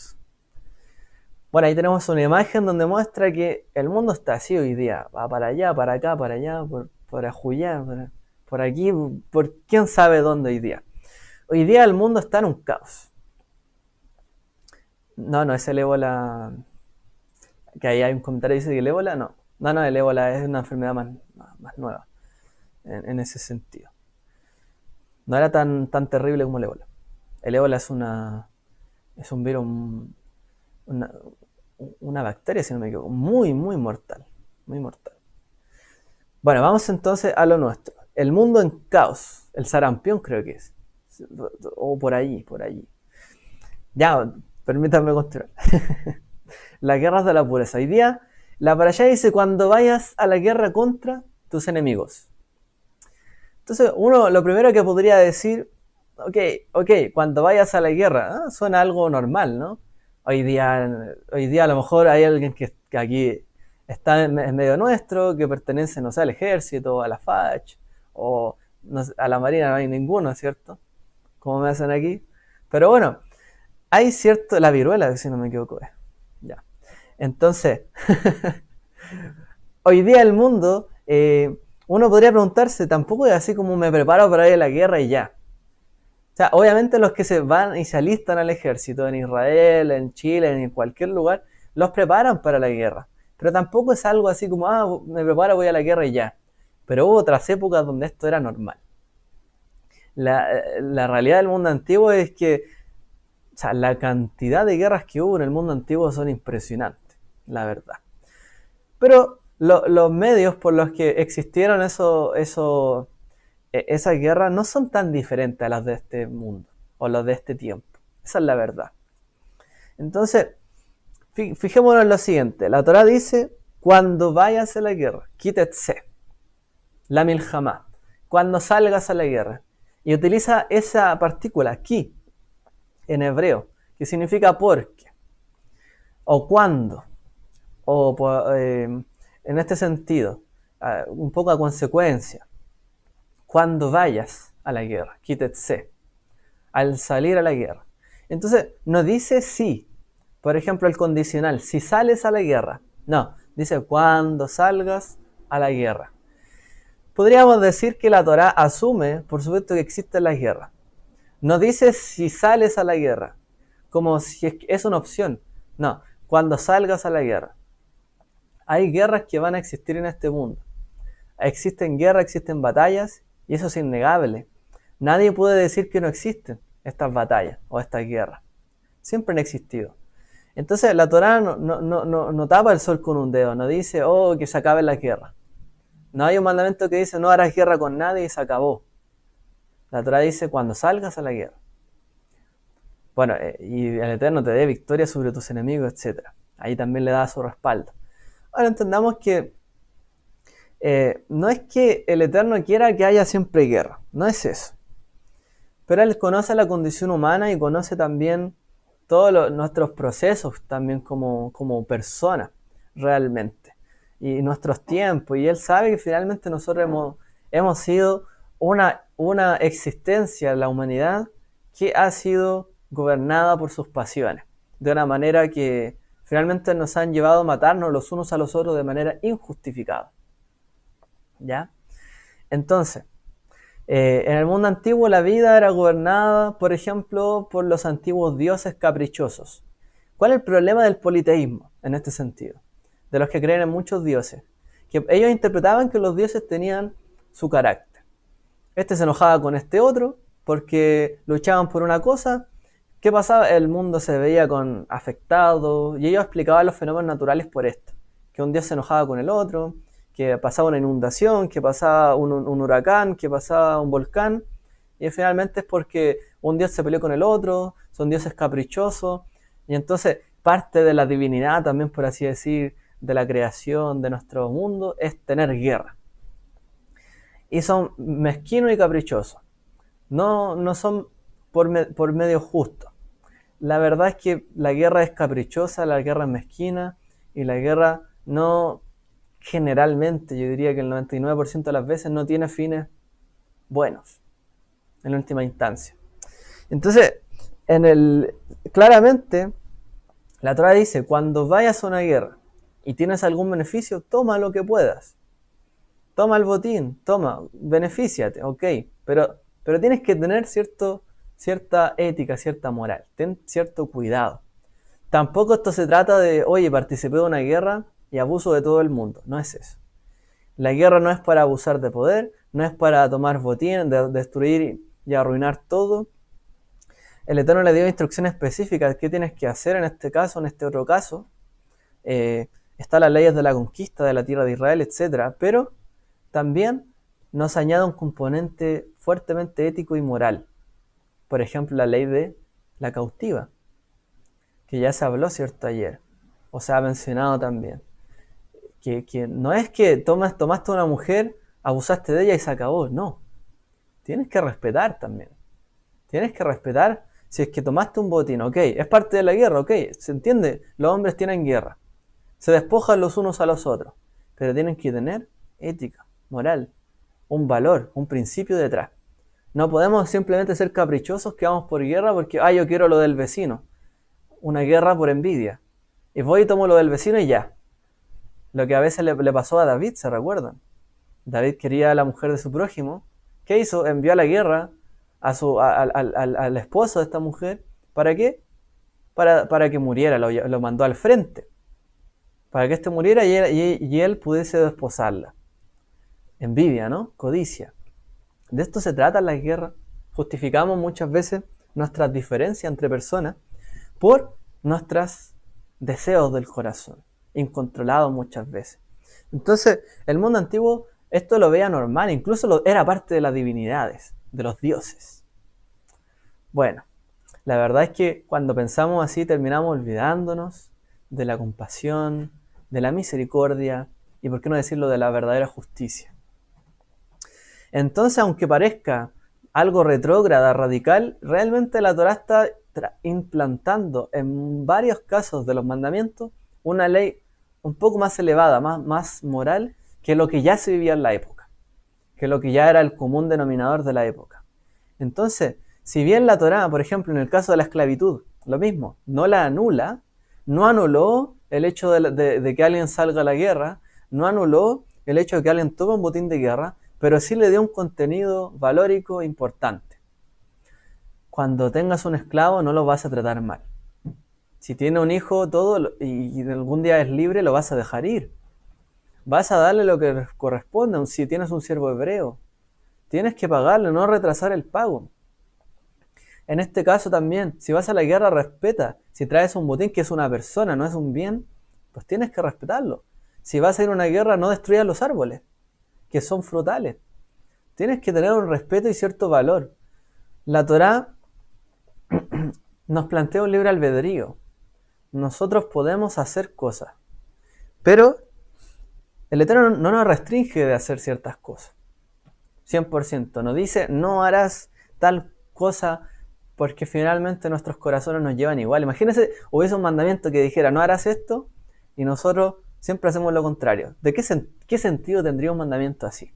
Bueno, ahí tenemos una imagen donde muestra que el mundo está así hoy día. Va para allá, para acá, para allá, por Ajuyá, por aquí, por quién sabe dónde hoy día. Hoy día el mundo está en un caos. No, es el ébola. Que ahí hay un comentario que dice que el ébola, no, el ébola es una enfermedad más nueva. en ese sentido. No era tan terrible como el ébola. El ébola es un virus, una, una bacteria, si no me equivoco, muy, muy mortal. Muy mortal. Bueno, vamos entonces a lo nuestro. El mundo en caos. El sarampión creo que es. O por allí, por allí. Ya, permítanme continuar. Las guerras de la pureza. Hoy día, la parashá dice, cuando vayas a la guerra contra tus enemigos. Entonces, uno lo primero que podría decir, ok, cuando vayas a la guerra, suena algo normal, ¿no? Hoy día a lo mejor hay alguien que aquí está en medio nuestro, que pertenece, no sé, al ejército, a la FACH, o no sé, a la Marina no hay ninguno, ¿cierto? Como me hacen aquí. Pero bueno, hay cierto, la viruela, si no me equivoco, ya. Entonces, hoy día el mundo, uno podría preguntarse, tampoco es así como me preparo para ir a la guerra y ya. O sea, obviamente los que se van y se alistan al ejército en Israel, en Chile, en cualquier lugar, los preparan para la guerra. Pero tampoco es algo así como, me preparo, voy a la guerra y ya. Pero hubo otras épocas donde esto era normal. La realidad del mundo antiguo es que, o sea, la cantidad de guerras que hubo en el mundo antiguo son impresionantes, la verdad. Pero los medios por los que existieron esas guerras no son tan diferentes a las de este mundo o las de este tiempo. Esa es la verdad. Entonces, fijémonos en lo siguiente. La Torah dice, cuando vayas a la guerra, quítese, la milhamá, cuando salgas a la guerra. Y utiliza esa partícula, aquí, en hebreo, que significa porque, o cuando, o en este sentido, un poco a consecuencia. Cuando vayas a la guerra, quítese, al salir a la guerra. Entonces, no dice si, por ejemplo, el condicional, si sales a la guerra. No, dice cuando salgas a la guerra. Podríamos decir que la Torá asume, por supuesto, que existen las guerras. No dice si sales a la guerra, como si es una opción. No, cuando salgas a la guerra. Hay guerras que van a existir en este mundo. Existen guerras, existen batallas, y eso es innegable. Nadie puede decir que no existen estas batallas o estas guerras. Siempre han existido. Entonces la Torá no tapa el sol con un dedo, no dice, que se acabe la guerra. No hay un mandamiento que dice, no harás guerra con nadie y se acabó. La Torá dice, cuando salgas a la guerra. Bueno, y el Eterno te dé victoria sobre tus enemigos, etc. Ahí también le da su respaldo. Ahora entendamos que no es que el Eterno quiera que haya siempre guerra, no es eso. Pero Él conoce la condición humana y conoce también todos nuestros procesos también como personas, realmente. Y nuestros tiempos. Y Él sabe que finalmente nosotros hemos sido una existencia en la humanidad que ha sido gobernada por sus pasiones. De una manera que finalmente nos han llevado a matarnos los unos a los otros de manera injustificada. ¿Ya? Entonces, en el mundo antiguo la vida era gobernada, por ejemplo, por los antiguos dioses caprichosos. ¿Cuál es el problema del politeísmo en este sentido? De los que creen en muchos dioses. Que ellos interpretaban que los dioses tenían su carácter. Este se enojaba con este otro porque luchaban por una cosa. ¿Qué pasaba? El mundo se veía afectado y ellos explicaban los fenómenos naturales por esto. Que un dios se enojaba con el otro, que pasaba una inundación, que pasaba un huracán, que pasaba un volcán, y finalmente es porque un dios se peleó con el otro, son dioses caprichosos, y entonces parte de la divinidad también, por así decir, de la creación de nuestro mundo, es tener guerra. Y son mezquinos y caprichosos, no son por medio justo. La verdad es que la guerra es caprichosa, la guerra es mezquina, y la guerra no... generalmente, yo diría que el 99% de las veces no tiene fines buenos, en última instancia. Entonces, claramente, la Torá dice, cuando vayas a una guerra y tienes algún beneficio, toma lo que puedas. Toma el botín, benefíciate, ok, pero tienes que tener cierta ética, cierta moral, ten cierto cuidado. Tampoco esto se trata de, participé de una guerra y abuso de todo el mundo. No es eso. La guerra no es para abusar de poder, no es para tomar botín, destruir y arruinar todo. El Eterno le dio instrucciones específicas, qué tienes que hacer en este caso, en este otro caso. Están las leyes de la conquista de la tierra de Israel, etc. Pero también nos añade un componente fuertemente ético y moral. Por ejemplo, la ley de la cautiva, que ya se habló, ¿cierto?, ayer, o se ha mencionado también. Que no es que tomaste una mujer, abusaste de ella y se acabó, no. Tienes que respetar también. Tienes que respetar si es que tomaste un botín, ok, es parte de la guerra, ok, se entiende, los hombres tienen guerra, se despojan los unos a los otros, pero tienen que tener ética, moral, un valor, un principio detrás. No podemos simplemente ser caprichosos que vamos por guerra porque, yo quiero lo del vecino, una guerra por envidia, y voy y tomo lo del vecino y ya. Lo que a veces le pasó a David, ¿se recuerdan? David quería a la mujer de su prójimo. ¿Qué hizo? Envió a la guerra al esposo de esta mujer. ¿Para qué? Para que muriera, lo mandó al frente. Para que éste muriera y él pudiese desposarla. Envidia, ¿no? Codicia. De esto se trata la guerra. Justificamos muchas veces nuestras diferencias entre personas por nuestros deseos del corazón, incontrolados muchas veces. Entonces, el mundo antiguo esto lo veía normal, incluso era parte de las divinidades, de los dioses. Bueno, la verdad es que cuando pensamos así terminamos olvidándonos de la compasión, de la misericordia y, por qué no decirlo, de la verdadera justicia. Entonces, aunque parezca algo retrógrada, radical, realmente la Torá está implantando en varios casos de los mandamientos una ley un poco más elevada, más moral, que lo que ya se vivía en la época, que lo que ya era el común denominador de la época. Entonces, si bien la Torá, por ejemplo, en el caso de la esclavitud, lo mismo, no la anula, no anuló el hecho de que alguien salga a la guerra, no anuló el hecho de que alguien tome un botín de guerra, pero sí le dio un contenido valórico importante. Cuando tengas un esclavo no lo vas a tratar mal. Si tiene un hijo todo y algún día es libre, lo vas a dejar ir. Vas a darle lo que corresponde. Si tienes un siervo hebreo, tienes que pagarle, no retrasar el pago. En este caso también, si vas a la guerra, respeta. Si traes un botín que es una persona, no es un bien, pues tienes que respetarlo. Si vas a ir a una guerra, no destruyas los árboles, que son frutales. Tienes que tener un respeto y cierto valor. La Torá nos plantea un libre albedrío. Nosotros podemos hacer cosas, pero el Eterno no nos restringe de hacer ciertas cosas. 100%. Nos dice, no harás tal cosa porque finalmente nuestros corazones nos llevan igual. Imagínense, hubiese un mandamiento que dijera, no harás esto, y nosotros siempre hacemos lo contrario. ¿De qué sentido tendría un mandamiento así?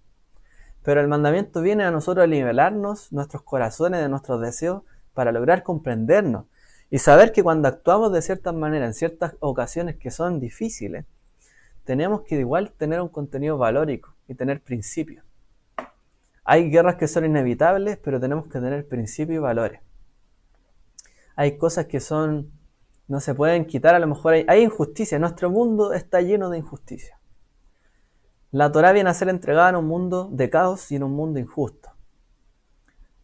Pero el mandamiento viene a nosotros a nivelarnos nuestros corazones de nuestros deseos para lograr comprendernos y saber que cuando actuamos de cierta manera en ciertas ocasiones que son difíciles, tenemos que igual tener un contenido valórico y tener principios. Hay guerras que son inevitables, pero tenemos que tener principios y valores. Hay cosas que no se pueden quitar, a lo mejor hay injusticia. Nuestro mundo está lleno de injusticia. La Torá viene a ser entregada en un mundo de caos y en un mundo injusto.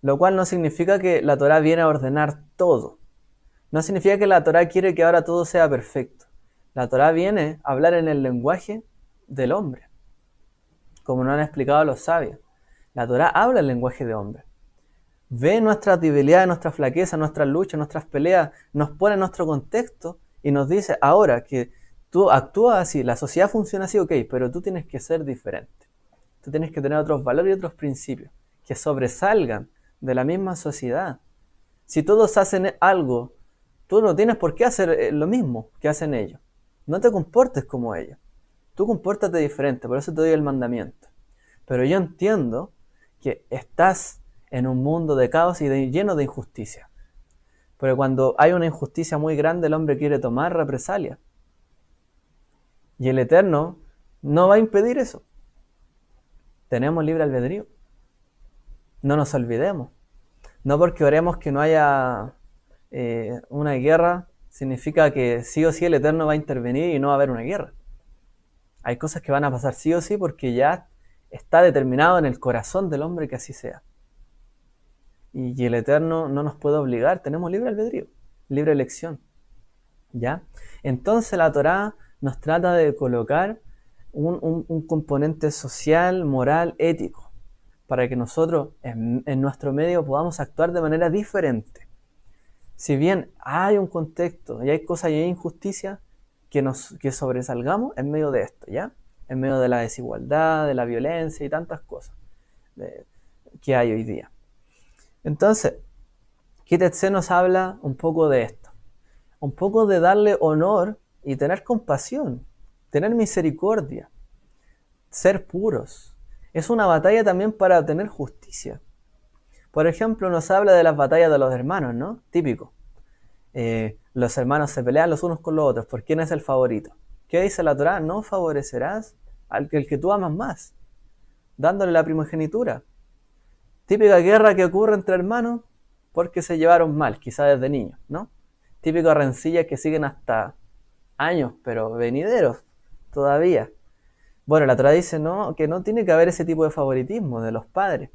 Lo cual no significa que la Torá viene a ordenar todo. No significa que la Torá quiere que ahora todo sea perfecto. La Torá viene a hablar en el lenguaje del hombre, como nos han explicado los sabios. La Torá habla el lenguaje de hombre. Ve nuestras debilidades, nuestras flaquezas, nuestras luchas, nuestras peleas, nos pone en nuestro contexto y nos dice ahora que tú actúas así, la sociedad funciona así, ok, pero tú tienes que ser diferente. Tú tienes que tener otros valores y otros principios que sobresalgan de la misma sociedad. Si todos hacen algo, tú no tienes por qué hacer lo mismo que hacen ellos. No te comportes como ellos. Tú compórtate diferente, por eso te doy el mandamiento. Pero yo entiendo que estás en un mundo de caos y lleno de injusticia. Pero cuando hay una injusticia muy grande, el hombre quiere tomar represalia. Y el Eterno no va a impedir eso. Tenemos libre albedrío. No nos olvidemos. No porque oremos que no haya una guerra, significa que sí o sí el Eterno va a intervenir y no va a haber una guerra. Hay cosas que van a pasar sí o sí porque ya está determinado en el corazón del hombre que así sea. Y el Eterno no nos puede obligar, tenemos libre albedrío, libre elección. ¿Ya? Entonces la Torá nos trata de colocar un componente social, moral, ético, para que nosotros en nuestro medio podamos actuar de manera diferente. Si bien hay un contexto y hay cosas y hay injusticias, que sobresalgamos en medio de esto, ¿ya? En medio de la desigualdad, de la violencia y tantas cosas que hay hoy día. Entonces, Kitetse nos habla un poco de esto, un poco de darle honor y tener compasión, tener misericordia, ser puros. Es una batalla también para obtener justicia. Por ejemplo, nos habla de las batallas de los hermanos, ¿no? Típico. Los hermanos se pelean los unos con los otros. ¿Por quién es el favorito? ¿Qué dice la Torá? No favorecerás al que tú amas más, dándole la primogenitura. Típica guerra que ocurre entre hermanos porque se llevaron mal, quizá desde niños, ¿no? Típicas rencillas que siguen hasta años, pero venideros todavía. Bueno, la Torá dice, ¿no?, que no tiene que haber ese tipo de favoritismo de los padres.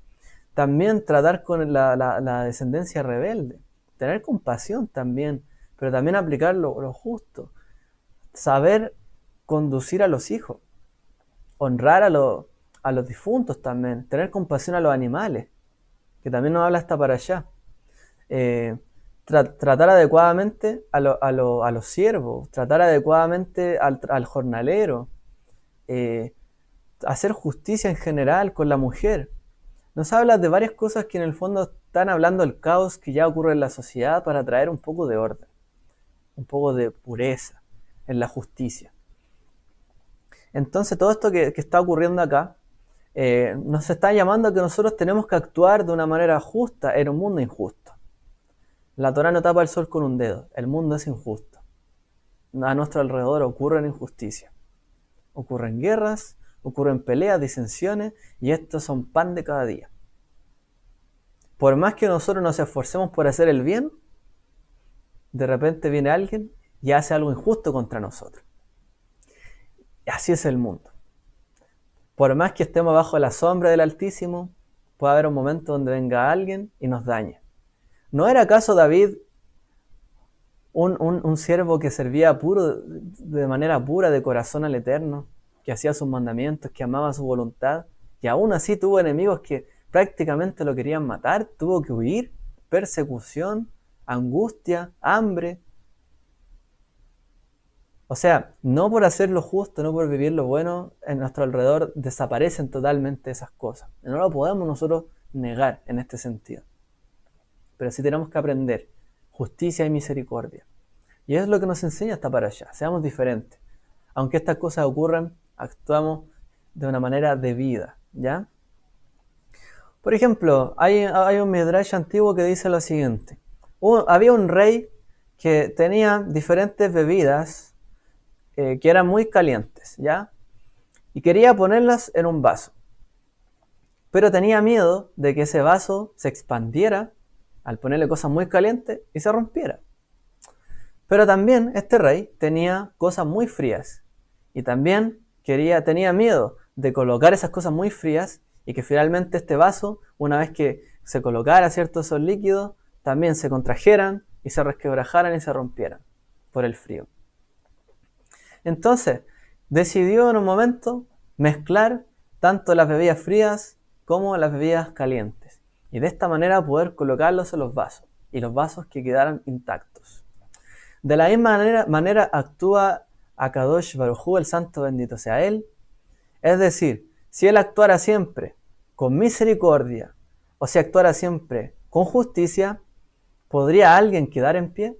También tratar con la descendencia rebelde, tener compasión también, pero también aplicar lo justo, saber conducir a los hijos, honrar a los difuntos también, tener compasión a los animales, que también nos habla hasta para allá. Tratar adecuadamente a los siervos, tratar adecuadamente al jornalero, hacer justicia en general con la mujer. Nos habla de varias cosas que en el fondo están hablando del caos que ya ocurre en la sociedad para traer un poco de orden, un poco de pureza en la justicia. Entonces todo esto que está ocurriendo acá nos está llamando a que nosotros tenemos que actuar de una manera justa en un mundo injusto. La Torá no tapa el sol con un dedo, el mundo es injusto. A nuestro alrededor ocurren injusticias, ocurren guerras, ocurren peleas, disensiones, y estos son pan de cada día. Por más que nosotros nos esforcemos por hacer el bien, de repente viene alguien y hace algo injusto contra nosotros. Y así es el mundo. Por más que estemos bajo la sombra del Altísimo, puede haber un momento donde venga alguien y nos dañe. ¿No era acaso David un siervo que servía de manera pura de corazón al Eterno, que hacía sus mandamientos, que amaba su voluntad, y aún así tuvo enemigos que prácticamente lo querían matar, tuvo que huir, persecución, angustia, hambre? O sea, no por hacer lo justo, no por vivir lo bueno, en nuestro alrededor desaparecen totalmente esas cosas. No lo podemos nosotros negar en este sentido. Pero sí tenemos que aprender justicia y misericordia. Y es lo que nos enseña esta parashá. Seamos diferentes. Aunque estas cosas ocurran, actuamos de una manera debida, ¿ya? Por ejemplo, hay un midrash antiguo que dice lo siguiente. Había un rey que tenía diferentes bebidas que eran muy calientes, ¿ya? Y quería ponerlas en un vaso. Pero tenía miedo de que ese vaso se expandiera al ponerle cosas muy calientes y se rompiera. Pero también este rey tenía cosas muy frías y también tenía miedo de colocar esas cosas muy frías y que finalmente este vaso, una vez que se colocara ciertos esos líquidos, también se contrajeran y se resquebrajaran y se rompieran por el frío. Entonces decidió en un momento mezclar tanto las bebidas frías como las bebidas calientes, y de esta manera poder colocarlos en los vasos, y los vasos que quedaran intactos. De la misma manera actúa Akadosh Baruj Hu, el santo bendito sea él. Es decir, si él actuara siempre con misericordia, o si actuara siempre con justicia, ¿podría alguien quedar en pie?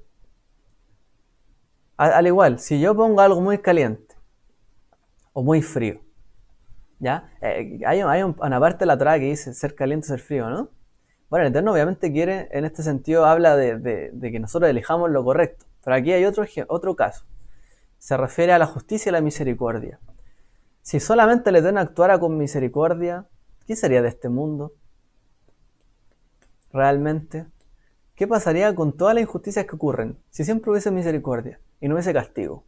Al igual, si yo pongo algo muy caliente o muy frío, ¿ya? Hay una parte de la Torá que dice ser caliente o ser frío, ¿no? Bueno, el Eterno obviamente quiere, en este sentido, habla de que nosotros elijamos lo correcto. Pero aquí hay otro caso. Se refiere a la justicia y la misericordia. Si solamente el Eterno actuara con misericordia, ¿qué sería de este mundo? ¿Realmente? ¿Qué pasaría con todas las injusticias que ocurren si siempre hubiese misericordia y no hubiese castigo,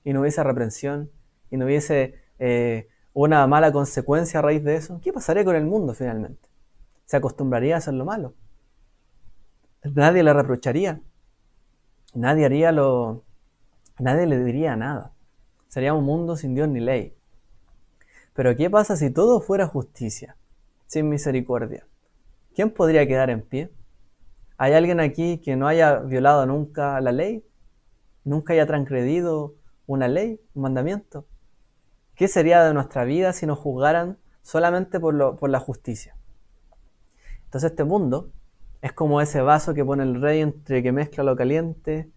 y no hubiese reprensión, y no hubiese una mala consecuencia a raíz de eso, ¿qué pasaría con el mundo finalmente? ¿Se acostumbraría a hacer lo malo? Nadie le reprocharía, nadie haría lo, nadie le diría nada. Sería un mundo sin Dios ni ley. Pero ¿qué pasa si todo fuera justicia, sin misericordia? ¿Quién podría quedar en pie? ¿Hay alguien aquí que no haya violado nunca la ley? ¿Nunca haya transgredido una ley, un mandamiento? ¿Qué sería de nuestra vida si nos juzgaran solamente por la justicia? Entonces este mundo es como ese vaso que pone el rey entre que mezcla lo caliente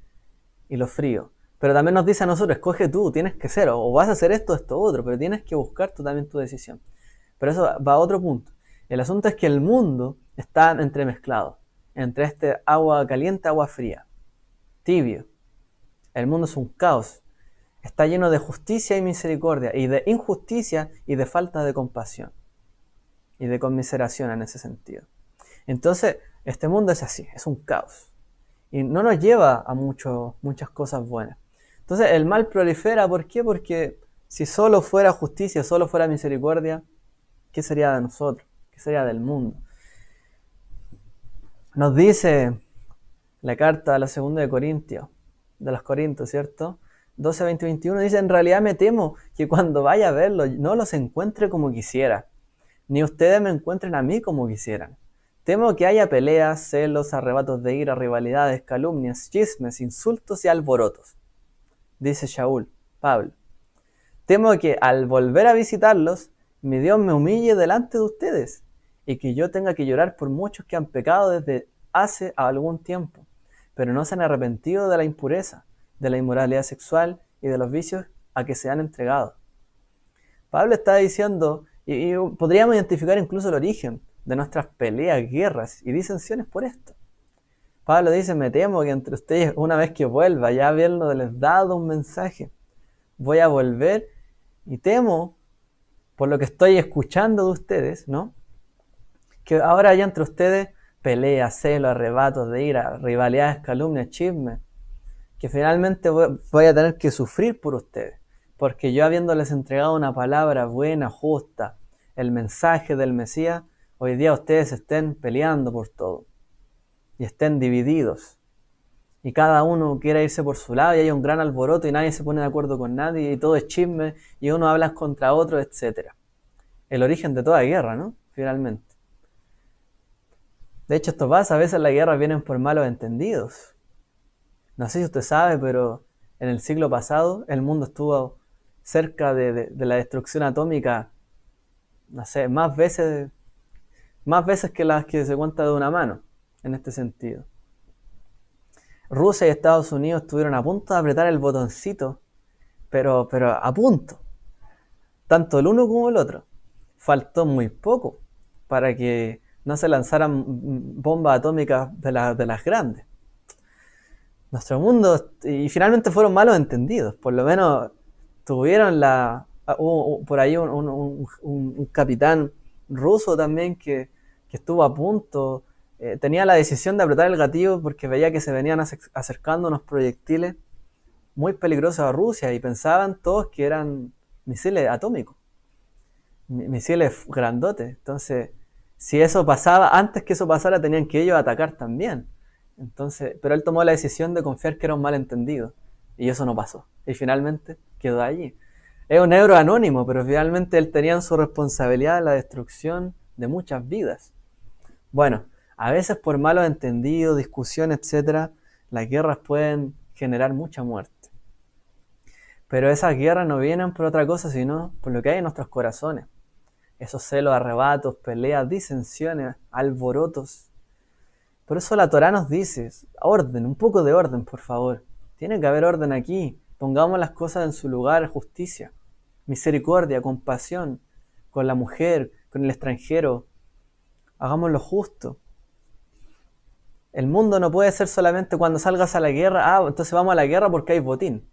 y lo frío. Pero también nos dice a nosotros, escoge tú, tienes que ser, o vas a hacer esto o esto otro, pero tienes que buscar tú también tu decisión. Pero eso va a otro punto. El asunto es que el mundo está entremezclado, entre este agua caliente, agua fría, tibio. El mundo es un caos. Está lleno de justicia y misericordia, y de injusticia y de falta de compasión, y de conmiseración en ese sentido. Entonces, este mundo es así, es un caos. Y no nos lleva a muchas cosas buenas. Entonces, el mal prolifera, ¿por qué? Porque si solo fuera justicia, solo fuera misericordia, ¿qué sería de nosotros? ¿Qué sería del mundo? Nos dice la carta a la segunda de Corintios, de los Corintios, ¿cierto? 12, 20, 21, dice, en realidad me temo que cuando vaya a verlo no los encuentre como quisiera, ni ustedes me encuentren a mí como quisieran. Temo que haya peleas, celos, arrebatos de ira, rivalidades, calumnias, chismes, insultos y alborotos. Dice Shaul, Pablo. Temo que al volver a visitarlos, mi Dios me humille delante de ustedes y que yo tenga que llorar por muchos que han pecado desde hace algún tiempo, pero no se han arrepentido de la impureza, de la inmoralidad sexual y de los vicios a que se han entregado. Pablo está diciendo, y podríamos identificar incluso el origen de nuestras peleas, guerras y disensiones por esto. Pablo dice, me temo que entre ustedes, una vez que vuelva, ya habiéndoles dado un mensaje, voy a volver y temo, por lo que estoy escuchando de ustedes, ¿no? Que ahora haya entre ustedes peleas, celos, arrebatos de ira, rivalidades, calumnias, chismes, que finalmente voy a tener que sufrir por ustedes, porque yo habiéndoles entregado una palabra buena, justa, el mensaje del Mesías, hoy día ustedes estén peleando por todo y estén divididos y cada uno quiera irse por su lado y hay un gran alboroto y nadie se pone de acuerdo con nadie y todo es chisme y uno habla contra otro, etc. El origen de toda guerra, ¿no? Finalmente. De hecho, esto pasa, a veces las guerras vienen por malos entendidos. No sé si usted sabe, pero en el siglo pasado el mundo estuvo cerca de la destrucción atómica, no sé, más veces que las que se cuenta de una mano, en este sentido. Rusia y Estados Unidos estuvieron a punto de apretar el botoncito, pero a punto. Tanto el uno como el otro. Faltó muy poco para que no se lanzaran bombas atómicas de las grandes. Nuestro mundo, y finalmente fueron malos entendidos, por lo menos tuvieron por ahí un capitán ruso también que estuvo a punto, tenía la decisión de apretar el gatillo porque veía que se venían acercando unos proyectiles muy peligrosos a Rusia y pensaban todos que eran misiles atómicos, misiles grandotes. Entonces, si eso pasaba, antes que eso pasara tenían que ellos atacar también. Entonces, pero él tomó la decisión de confiar que era un malentendido y eso no pasó y finalmente quedó allí. Es un héroe anónimo, pero finalmente él tenía en su responsabilidad la destrucción de muchas vidas. Bueno, a veces por malos entendidos, discusiones, etc., las guerras pueden generar mucha muerte. Pero esas guerras no vienen por otra cosa, sino por lo que hay en nuestros corazones. Esos celos, arrebatos, peleas, disensiones, alborotos. Por eso la Torá nos dice, orden, un poco de orden, por favor. Tiene que haber orden aquí. Pongamos las cosas en su lugar, justicia, misericordia, compasión, con la mujer, con el extranjero. Hagamos lo justo. El mundo no puede ser solamente cuando salgas a la guerra, entonces vamos a la guerra porque hay botín.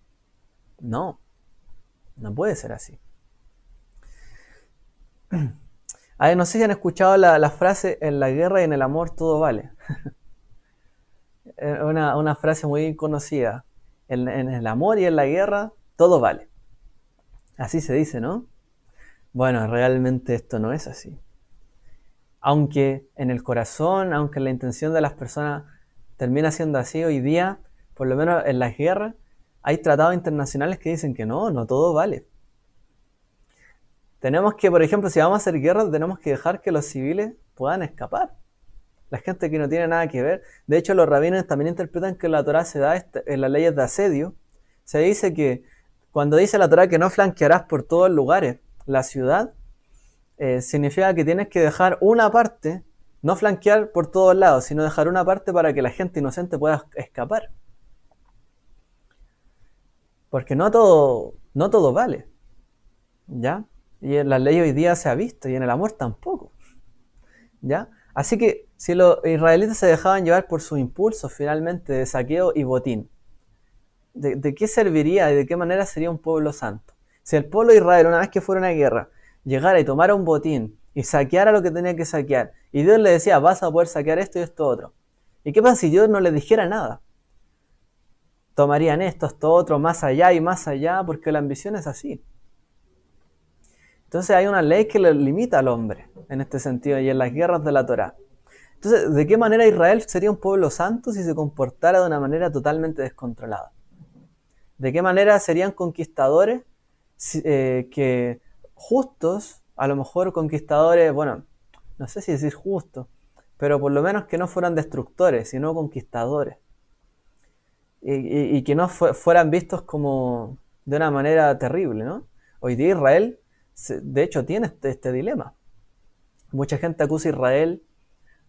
No puede ser así. No sé si han escuchado la frase, en la guerra y en el amor todo vale. Una frase muy conocida. En el amor y en la guerra todo vale. Así se dice, ¿no? Bueno, realmente esto no es así. Aunque en el corazón, aunque en la intención de las personas termina siendo así hoy día, por lo menos en las guerras, hay tratados internacionales que dicen que no, no todo vale. Tenemos que, por ejemplo, si vamos a hacer guerra, tenemos que dejar que los civiles puedan escapar. La gente que no tiene nada que ver. De hecho, los rabinos también interpretan que la Torá se da en las leyes de asedio. Se dice que cuando dice la Torá que no flanquearás por todos lugares la ciudad, significa que tienes que dejar una parte, no flanquear por todos lados, sino dejar una parte para que la gente inocente pueda escapar. Porque no todo vale, ¿ya? Y en la ley hoy día se ha visto, y en el amor tampoco, ¿ya? Así que si los israelitas se dejaban llevar por sus impulsos finalmente de saqueo y botín, ¿de qué serviría y de qué manera sería un pueblo santo? Si el pueblo de Israel, una vez que fuera una guerra, llegara y tomara un botín y saqueara lo que tenía que saquear, y Dios le decía, vas a poder saquear esto y esto otro. ¿Y qué pasa si Dios no les dijera nada? Tomarían esto otro, más allá y más allá, porque la ambición es así. Entonces hay una ley que le limita al hombre en este sentido y en las guerras de la Torá. Entonces, ¿de qué manera Israel sería un pueblo santo si se comportara de una manera totalmente descontrolada? ¿De qué manera serían conquistadores que justos, a lo mejor conquistadores, bueno, no sé si decir justos, pero por lo menos que no fueran destructores, sino conquistadores? Y que no fueran vistos como de una manera terrible, ¿no? Hoy día Israel, de hecho, tiene este dilema. Mucha gente acusa a Israel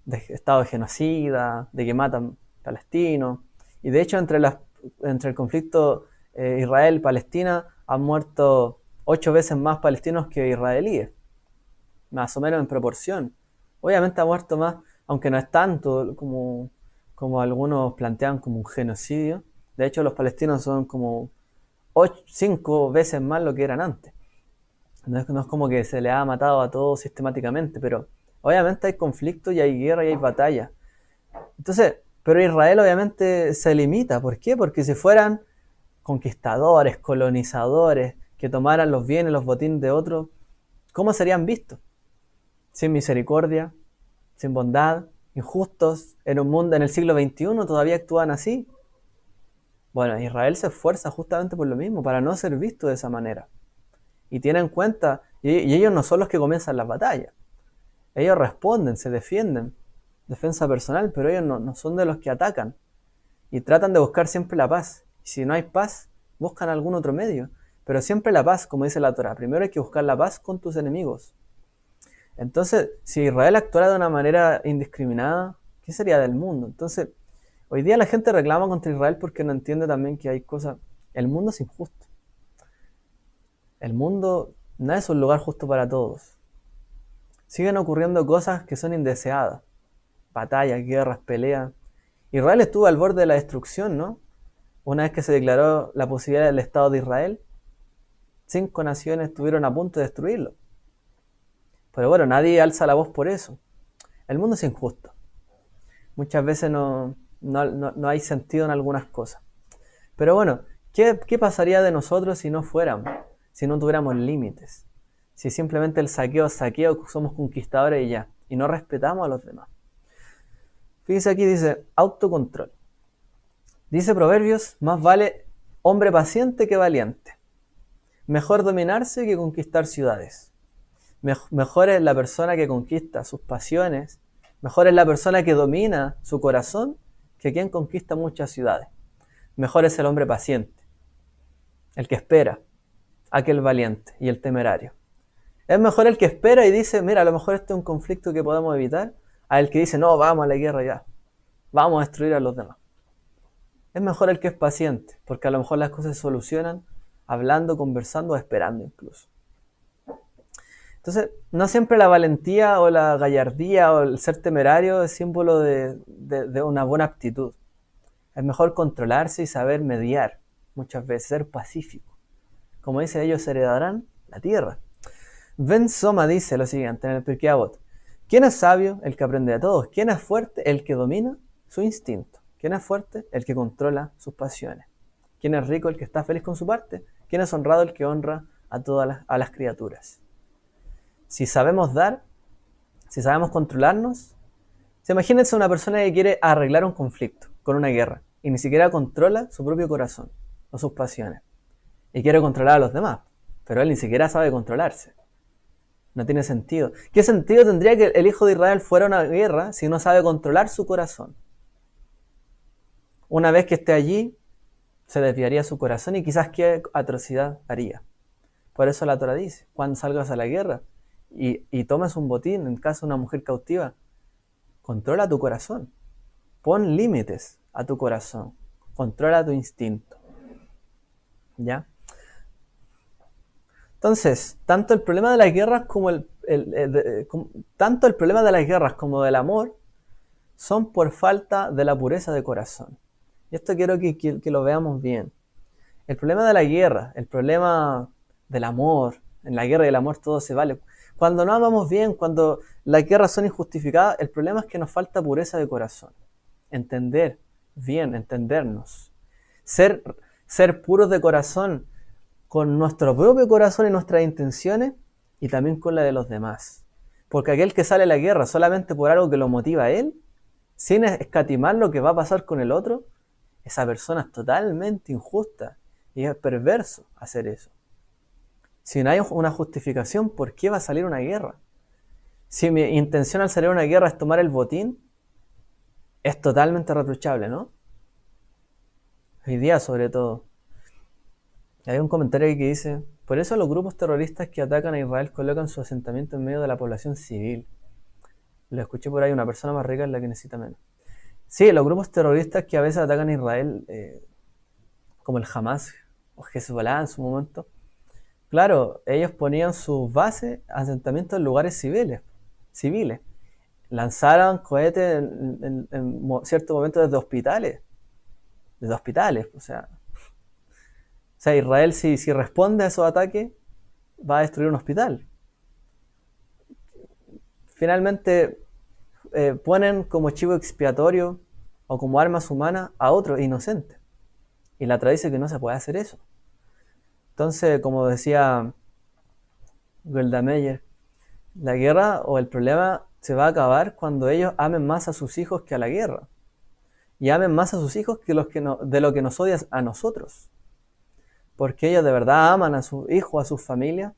de estado de genocida, de que matan palestinos, y de hecho entre el conflicto Israel-Palestina han muerto 8 veces más palestinos que israelíes, más o menos en proporción. Obviamente ha muerto más, aunque no es tanto como algunos plantean como un genocidio. De hecho, los palestinos son como 5 veces más lo que eran antes. No es como que se le ha matado a todos sistemáticamente, pero obviamente hay conflictos y hay guerra y hay batalla. Entonces, pero Israel obviamente se limita. ¿Por qué? Porque si fueran conquistadores, colonizadores, que tomaran los bienes, los botines de otros, ¿cómo serían vistos? Sin misericordia, sin bondad, injustos, en un mundo en el siglo XXI todavía actúan así. Bueno, Israel se esfuerza justamente por lo mismo, para no ser visto de esa manera. Y tiene en cuenta, y ellos no son los que comienzan las batallas. Ellos responden, se defienden, defensa personal, pero ellos no son de los que atacan. Y tratan de buscar siempre la paz. Y si no hay paz, buscan algún otro medio. Pero siempre la paz, como dice la Torá. Primero hay que buscar la paz con tus enemigos. Entonces, si Israel actuara de una manera indiscriminada, ¿qué sería del mundo? Entonces, hoy día la gente reclama contra Israel porque no entiende también que hay cosas... El mundo es injusto. El mundo no es un lugar justo para todos. Siguen ocurriendo cosas que son indeseadas. Batallas, guerras, peleas. Israel estuvo al borde de la destrucción, ¿no? Una vez que se declaró la posibilidad del Estado de Israel, 5 naciones estuvieron a punto de destruirlo. Pero bueno, nadie alza la voz por eso. El mundo es injusto. Muchas veces no hay sentido en algunas cosas. Pero bueno, ¿qué pasaría de nosotros si no fuéramos? Si no tuviéramos límites. Si simplemente el saqueo, somos conquistadores y ya. Y no respetamos a los demás. Fíjense aquí, dice autocontrol. Dice Proverbios, más vale hombre paciente que valiente. Mejor dominarse que conquistar ciudades. Mejor es la persona que conquista sus pasiones. Mejor es la persona que domina su corazón que quien conquista muchas ciudades. Mejor es el hombre paciente, el que espera, aquel valiente y el temerario. Es mejor el que espera y dice, mira, a lo mejor este es un conflicto que podemos evitar, a el que dice, no, vamos a la guerra ya, vamos a destruir a los demás. Es mejor el que es paciente, porque a lo mejor las cosas se solucionan hablando, conversando o esperando incluso. Entonces, no siempre la valentía o la gallardía o el ser temerario es símbolo de una buena aptitud. Es mejor controlarse y saber mediar, muchas veces, ser pacífico. Como dice, ellos heredarán la tierra. Ben Soma dice lo siguiente en el Pirkei Avot. ¿Quién es sabio? El que aprende de todos. ¿Quién es fuerte? El que domina su instinto. ¿Quién es fuerte? El que controla sus pasiones. ¿Quién es rico? El que está feliz con su parte. ¿Quién es honrado? El que honra a todas las criaturas. Si sabemos dar, si sabemos controlarnos, imagínense una persona que quiere arreglar un conflicto con una guerra y ni siquiera controla su propio corazón o sus pasiones y quiere controlar a los demás, pero él ni siquiera sabe controlarse. No tiene sentido. ¿Qué sentido tendría que el hijo de Israel fuera a una guerra si no sabe controlar su corazón? Una vez que esté allí, se desviaría su corazón y quizás qué atrocidad haría. Por eso la Torah dice, cuando salgas a la guerra y tomes un botín en caso de una mujer cautiva, controla tu corazón. Pon límites a tu corazón. Controla tu instinto. ¿Ya? Entonces, tanto el problema de las guerras como tanto el problema de las guerras como del amor son por falta de la pureza de corazón. Y esto quiero que lo veamos bien. El problema de la guerra, el problema del amor, en la guerra y el amor todo se vale. Cuando no amamos bien, cuando las guerras son injustificadas, el problema es que nos falta pureza de corazón. Entender bien, entendernos. Ser puros de corazón con nuestro propio corazón y nuestras intenciones y también con la de los demás. Porque aquel que sale a la guerra solamente por algo que lo motiva a él, sin escatimar lo que va a pasar con el otro, esa persona es totalmente injusta y es perverso hacer eso. Si no hay una justificación, ¿por qué va a salir una guerra? Si mi intención al salir a una guerra es tomar el botín, es totalmente reprochable, ¿no? Hoy día sobre todo. Hay un comentario que dice, por eso los grupos terroristas que atacan a Israel colocan su asentamiento en medio de la población civil. Lo escuché por ahí, una persona más rica es la que necesita menos. Sí, los grupos terroristas que a veces atacan a Israel, como el Hamas o Hezbollah en su momento, claro, ellos ponían sus bases, asentamientos en lugares civiles. Lanzaron cohetes en ciertos momentos desde hospitales. O sea, Israel si responde a esos ataques, va a destruir un hospital. Finalmente, ponen como chivo expiatorio o como armas humanas a otros inocentes. Y la Torá dice que no se puede hacer eso. Entonces, como decía Golda Meir, la guerra o el problema se va a acabar cuando ellos amen más a sus hijos que a la guerra. Y amen más a sus hijos que de lo que nos odian a nosotros. Porque ellos de verdad aman a sus hijos, a sus familias,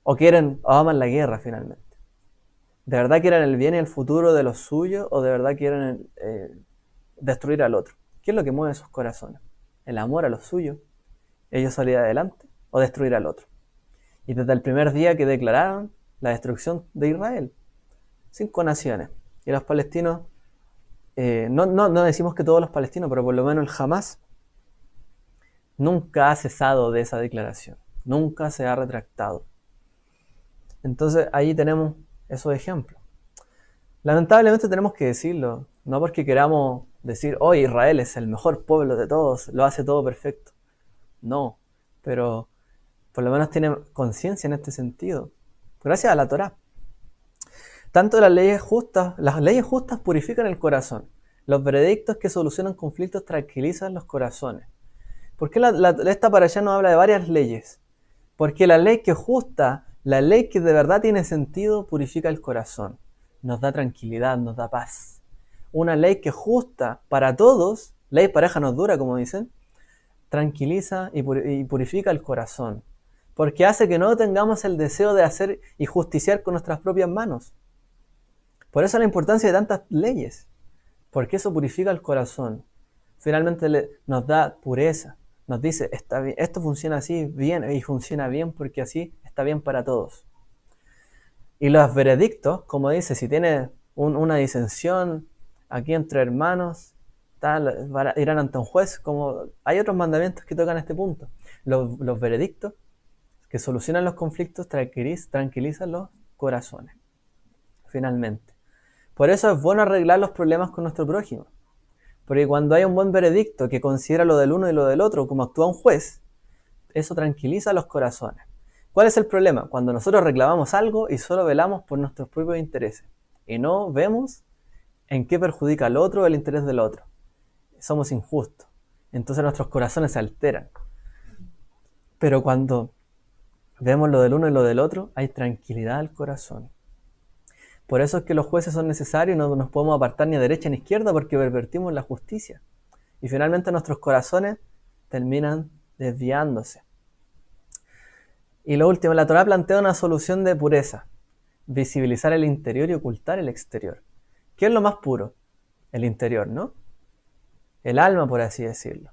o aman la guerra finalmente. ¿De verdad quieren el bien y el futuro de los suyos o de verdad quieren destruir al otro? ¿Qué es lo que mueve sus corazones? ¿El amor a los suyos? ¿Ellos salir adelante o destruir al otro? Y desde el primer día que declararon la destrucción de Israel, 5 naciones. Y los palestinos, no decimos que todos los palestinos, pero por lo menos el Hamas nunca ha cesado de esa declaración. Nunca se ha retractado. Entonces ahí tenemos esos ejemplos. Lamentablemente tenemos que decirlo, no porque queramos decir, oh, Israel es el mejor pueblo de todos, lo hace todo perfecto. No, pero por lo menos tiene conciencia en este sentido, gracias a la Torá. Tanto las leyes justas purifican el corazón. Los veredictos que solucionan conflictos tranquilizan los corazones. ¿Por qué esta parashá nos habla de varias leyes? Porque la ley que es justa, la ley que de verdad tiene sentido, purifica el corazón. Nos da tranquilidad, nos da paz. Una ley que es justa para todos, ley pareja nos dura, como dicen, tranquiliza y purifica el corazón. Porque hace que no tengamos el deseo de hacer y justiciar con nuestras propias manos. Por eso la importancia de tantas leyes. Porque eso purifica el corazón. Finalmente nos da pureza. Nos dice, está bien, esto funciona así bien y funciona bien porque así está bien para todos. Y los veredictos, como dice, si tiene una disensión aquí entre hermanos, irán ante un juez. Como hay otros mandamientos que tocan este punto. Los veredictos que solucionan los conflictos tranquilizan los corazones. Finalmente. Por eso es bueno arreglar los problemas con nuestro prójimo. Porque cuando hay un buen veredicto que considera lo del uno y lo del otro como actúa un juez, eso tranquiliza los corazones. ¿Cuál es el problema? Cuando nosotros reclamamos algo y solo velamos por nuestros propios intereses y no vemos en qué perjudica al otro o el interés del otro. Somos injustos. Entonces nuestros corazones se alteran. Pero cuando vemos lo del uno y lo del otro, hay tranquilidad al corazón. Por eso es que los jueces son necesarios y no nos podemos apartar ni a derecha ni a izquierda porque pervertimos la justicia. Y finalmente nuestros corazones terminan desviándose. Y lo último, la Torá plantea una solución de pureza: visibilizar el interior y ocultar el exterior. ¿Qué es lo más puro? El interior, ¿no? El alma, por así decirlo.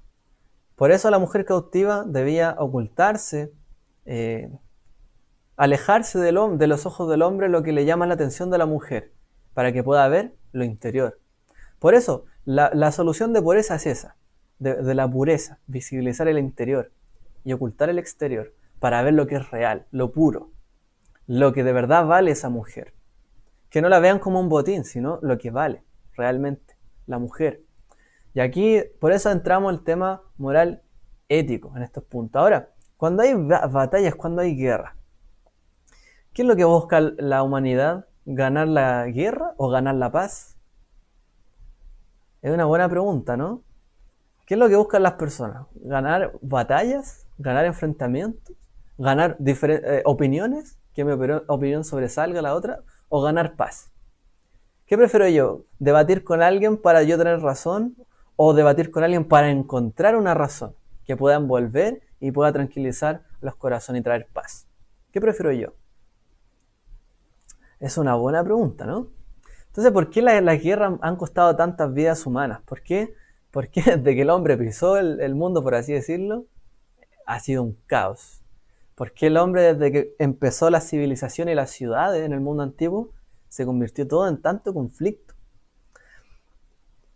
Por eso la mujer cautiva debía ocultarse, alejarse de los ojos del hombre, lo que le llama la atención de la mujer, para que pueda ver lo interior. Por eso, la solución de pureza es esa, de la pureza, visibilizar el interior y ocultar el exterior, para ver lo que es real, lo puro, lo que de verdad vale esa mujer. Que no la vean como un botín, sino lo que vale realmente la mujer. Y aquí, por eso entramos al tema moral ético en estos puntos. Ahora, cuando hay batallas, cuando hay guerra, ¿qué es lo que busca la humanidad? ¿Ganar la guerra o ganar la paz? Es una buena pregunta, ¿no? ¿Qué es lo que buscan las personas? ¿Ganar batallas? ¿Ganar enfrentamientos? ¿Ganar opiniones? ¿Que mi opinión sobresalga a la otra? ¿O ganar paz? ¿Qué prefiero yo? ¿Debatir con alguien para yo tener razón? ¿O debatir con alguien para encontrar una razón que pueda envolver y pueda tranquilizar los corazones y traer paz? ¿Qué prefiero yo? Es una buena pregunta, ¿no? Entonces, ¿por qué las guerras han costado tantas vidas humanas? ¿Por qué? Porque desde que el hombre pisó el mundo, por así decirlo, ha sido un caos. ¿Por qué el hombre, desde que empezó la civilización y las ciudades en el mundo antiguo, se convirtió todo en tanto conflicto?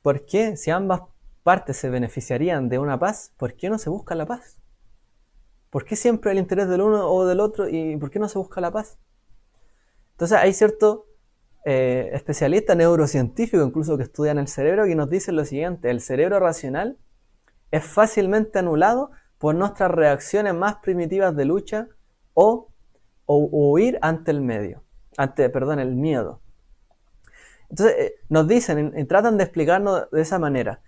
¿Por qué, si ambas partes se beneficiarían de una paz, por qué no se busca la paz? ¿Por qué siempre el interés del uno o del otro y por qué no se busca la paz? Entonces hay ciertos especialistas neurocientíficos incluso que estudian el cerebro que nos dicen lo siguiente: el cerebro racional es fácilmente anulado por nuestras reacciones más primitivas de lucha o huir ante el miedo. Entonces nos dicen y tratan de explicarnos de esa manera.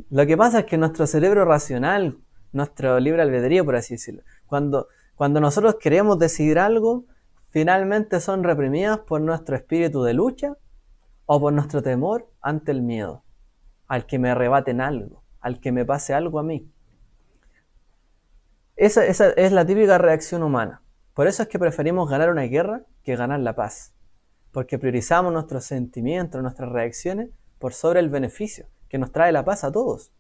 Lo que pasa es que nuestro cerebro racional, nuestro libre albedrío, por así decirlo, cuando nosotros queremos decidir algo, finalmente son reprimidas por nuestro espíritu de lucha o por nuestro temor ante el miedo, al que me arrebaten algo, al que me pase algo a mí. Esa es la típica reacción humana. Por eso es que preferimos ganar una guerra que ganar la paz. Porque priorizamos nuestros sentimientos, nuestras reacciones, por sobre el beneficio que nos trae la paz a todos.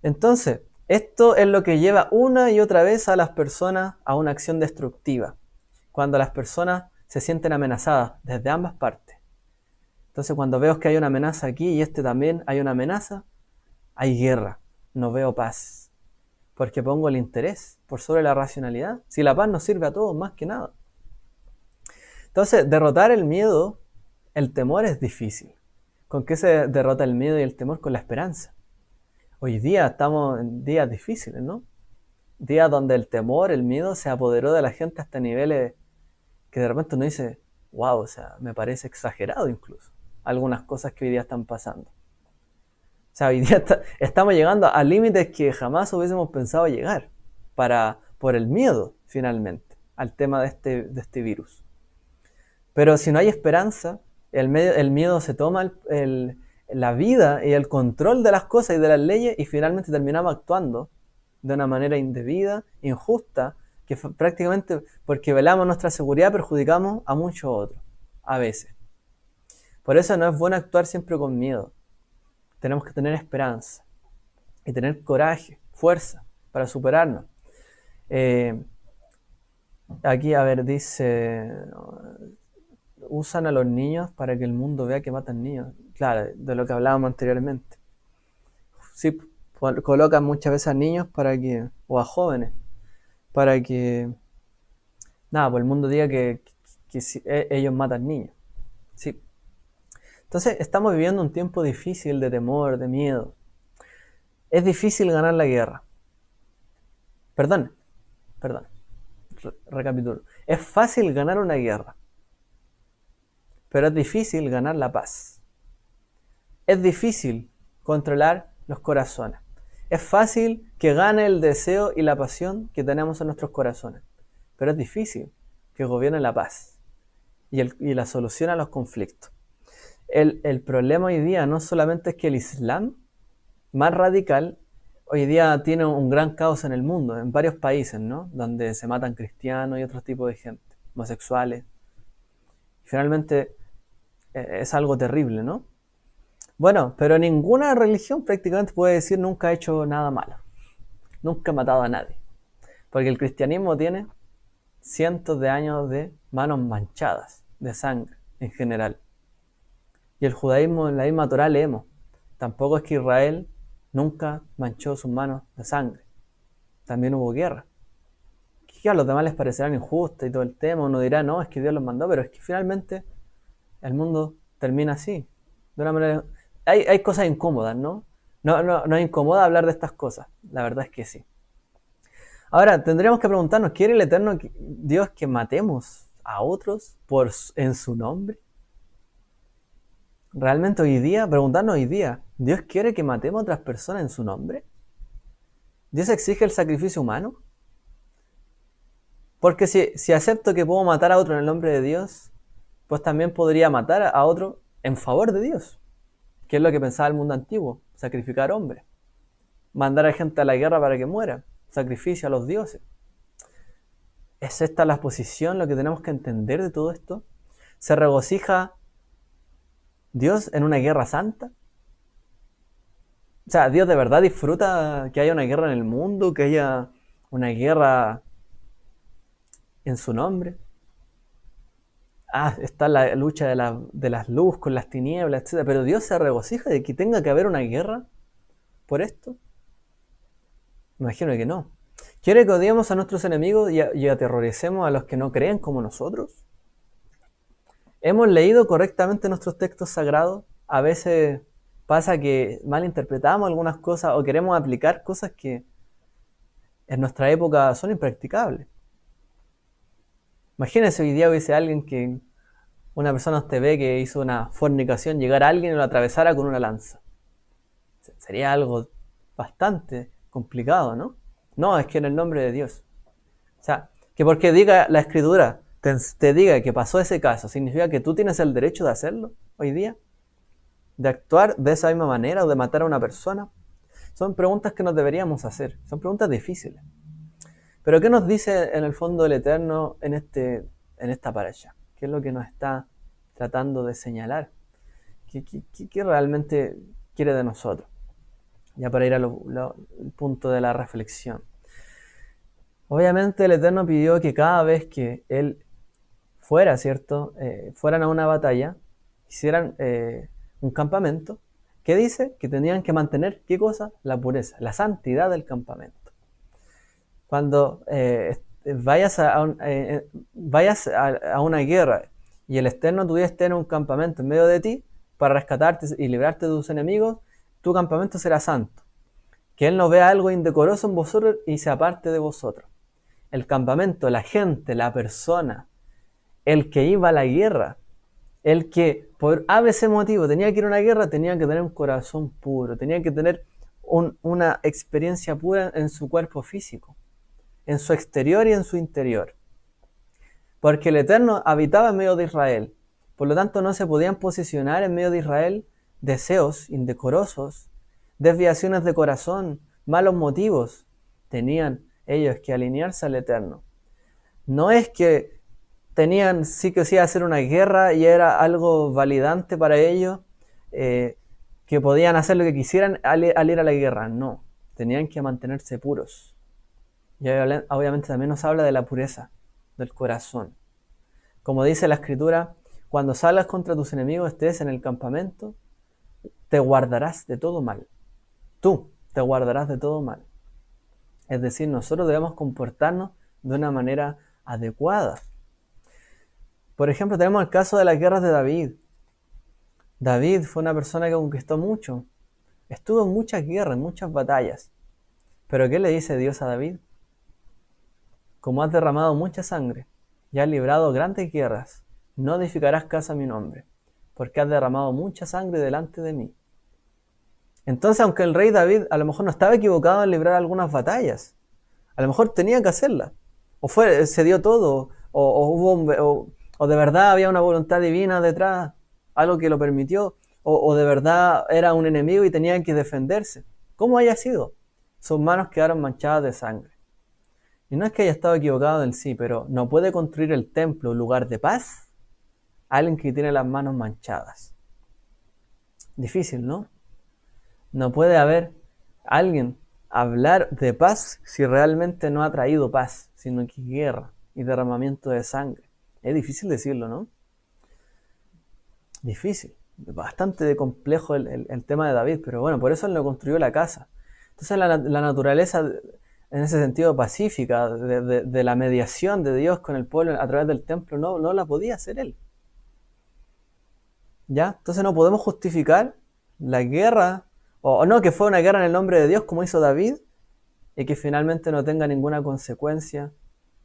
Entonces, esto es lo que lleva una y otra vez a las personas a una acción destructiva. Cuando las personas se sienten amenazadas desde ambas partes. Entonces, cuando veo que hay una amenaza aquí y también hay una amenaza, hay guerra, no veo paz. Porque pongo el interés por sobre la racionalidad. Si la paz nos sirve a todos más que nada. Entonces, derrotar el miedo, el temor es difícil. ¿Con qué se derrota el miedo y el temor? Con la esperanza. Hoy día estamos en días difíciles, ¿no? Días donde el temor, el miedo se apoderó de la gente hasta niveles que de repente uno dice, wow, o sea, me parece exagerado incluso algunas cosas que hoy día están pasando. O sea, hoy día estamos llegando a límites que jamás hubiésemos pensado llegar por el miedo, finalmente, al tema de este virus. Pero si no hay esperanza, el miedo se toma la vida y el control de las cosas y de las leyes y finalmente terminamos actuando de una manera indebida, injusta, que prácticamente porque velamos nuestra seguridad perjudicamos a muchos otros, a veces. Por eso no es bueno actuar siempre con miedo. Tenemos que tener esperanza y tener coraje, fuerza para superarnos. Aquí, a ver, dice, usan a los niños para que el mundo vea que matan niños. Claro, de lo que hablábamos anteriormente. Sí, colocan muchas veces a niños o a jóvenes, para que, nada, pues el mundo diga que ellos matan niños. Sí. Entonces, estamos viviendo un tiempo difícil de temor, de miedo. Es difícil ganar la guerra. Perdón. Recapitulo. Es fácil ganar una guerra, pero es difícil ganar la paz. Es difícil controlar los corazones. Es fácil que gane el deseo y la pasión que tenemos en nuestros corazones, pero es difícil que gobierne la paz y la solución a los conflictos. El problema hoy día no solamente es que el Islam más radical hoy día tiene un gran caos en el mundo, en varios países, ¿no? Donde se matan cristianos y otros tipos de gente, homosexuales. Finalmente es algo terrible, ¿no? Bueno, pero ninguna religión prácticamente puede decir nunca ha hecho nada malo, nunca ha matado a nadie, porque el cristianismo tiene cientos de años de manos manchadas de sangre en general. Y el judaísmo en la misma Torá leemos, tampoco es que Israel nunca manchó sus manos de sangre, también hubo guerra. Que a los demás les parecerán injustas y todo el tema, uno dirá, no, es que Dios los mandó, pero es que finalmente el mundo termina así, de una manera... Hay cosas incómodas, ¿no? No es incómoda hablar de estas cosas, la verdad es que sí. Ahora, tendríamos que preguntarnos, ¿quiere el Eterno Dios que matemos a otros en su nombre? ¿Realmente hoy día, preguntarnos hoy día, ¿Dios quiere que matemos a otras personas en su nombre? ¿Dios exige el sacrificio humano? Porque si acepto que puedo matar a otro en el nombre de Dios, pues también podría matar a otro en favor de Dios, que es lo que pensaba el mundo antiguo, sacrificar hombres, mandar a gente a la guerra para que muera, sacrificio a los dioses. ¿Es esta la posición, lo que tenemos que entender de todo esto? ¿Se regocija Dios en una guerra santa? O sea, ¿Dios de verdad disfruta que haya una guerra en el mundo, que haya una guerra en su nombre? Está la lucha de las luz con las tinieblas, etc. Pero Dios se regocija de que tenga que haber una guerra por esto. Me imagino que no. ¿Quiere que odiemos a nuestros enemigos y aterroricemos a los que no creen como nosotros? ¿Hemos leído correctamente nuestros textos sagrados? A veces pasa que malinterpretamos algunas cosas o queremos aplicar cosas que en nuestra época son impracticables. Imagínense hoy día hubiese alguien que una persona te ve que hizo una fornicación, llegar a alguien y lo atravesara con una lanza. Sería algo bastante complicado, ¿no? No, es que en el nombre de Dios. O sea, que porque diga la Escritura, te diga que pasó ese caso, ¿significa que tú tienes el derecho de hacerlo hoy día? ¿De actuar de esa misma manera o de matar a una persona? Son preguntas que nos deberíamos hacer, son preguntas difíciles. Pero ¿qué nos dice en el fondo el Eterno en esta parasha? ¿Qué es lo que nos está tratando de señalar? ¿Qué realmente quiere de nosotros? Ya para ir al punto de la reflexión. Obviamente el Eterno pidió que cada vez que Él fuera, ¿cierto? Fueran a una batalla, hicieran un campamento. ¿Qué dice? Que tenían que mantener, ¿qué cosa? La pureza, la santidad del campamento. Cuando vayas a una guerra y el externo tuviese en un campamento en medio de ti para rescatarte y librarte de tus enemigos, tu campamento será santo. Que él no vea algo indecoroso en vosotros y se aparte de vosotros. El campamento, la gente, la persona, el que iba a la guerra, el que por ABC motivo tenía que ir a una guerra, tenía que tener un corazón puro, tenía que tener una experiencia pura en su cuerpo físico, en su exterior y en su interior. Porque el Eterno habitaba en medio de Israel, por lo tanto no se podían posicionar en medio de Israel deseos indecorosos, desviaciones de corazón, malos motivos. Tenían ellos que alinearse al Eterno. No es que tenían sí que sí hacer una guerra y era algo validante para ellos, que podían hacer lo que quisieran al ir a la guerra. No, tenían que mantenerse puros. Y obviamente también nos habla de la pureza del corazón. Como dice la Escritura, cuando salgas contra tus enemigos, estés en el campamento, te guardarás de todo mal. Tú te guardarás de todo mal. Es decir, nosotros debemos comportarnos de una manera adecuada. Por ejemplo, tenemos el caso de las guerras de David. David fue una persona que conquistó mucho. Estuvo en muchas guerras, en muchas batallas. Pero ¿qué le dice Dios a David? Como has derramado mucha sangre y has librado grandes guerras, no edificarás casa a mi nombre, porque has derramado mucha sangre delante de mí. Entonces, aunque el rey David a lo mejor no estaba equivocado en librar algunas batallas, a lo mejor tenía que hacerlas, se dio todo, o de verdad había una voluntad divina detrás, algo que lo permitió, o de verdad era un enemigo y tenía que defenderse. ¿Cómo haya sido? Sus manos quedaron manchadas de sangre. Y no es que haya estado equivocado en sí, pero no puede construir el templo, un lugar de paz, alguien que tiene las manos manchadas. Difícil, ¿no? No puede haber alguien hablar de paz si realmente no ha traído paz, sino que guerra y derramamiento de sangre. Es difícil decirlo, ¿no? Difícil. Bastante complejo el tema de David, pero bueno, por eso él no construyó la casa. Entonces la naturaleza, en ese sentido pacífica, de la mediación de Dios con el pueblo a través del templo, no la podía hacer él. ¿Ya? Entonces no podemos justificar la guerra, o no que fue una guerra en el nombre de Dios como hizo David, y que finalmente no tenga ninguna consecuencia,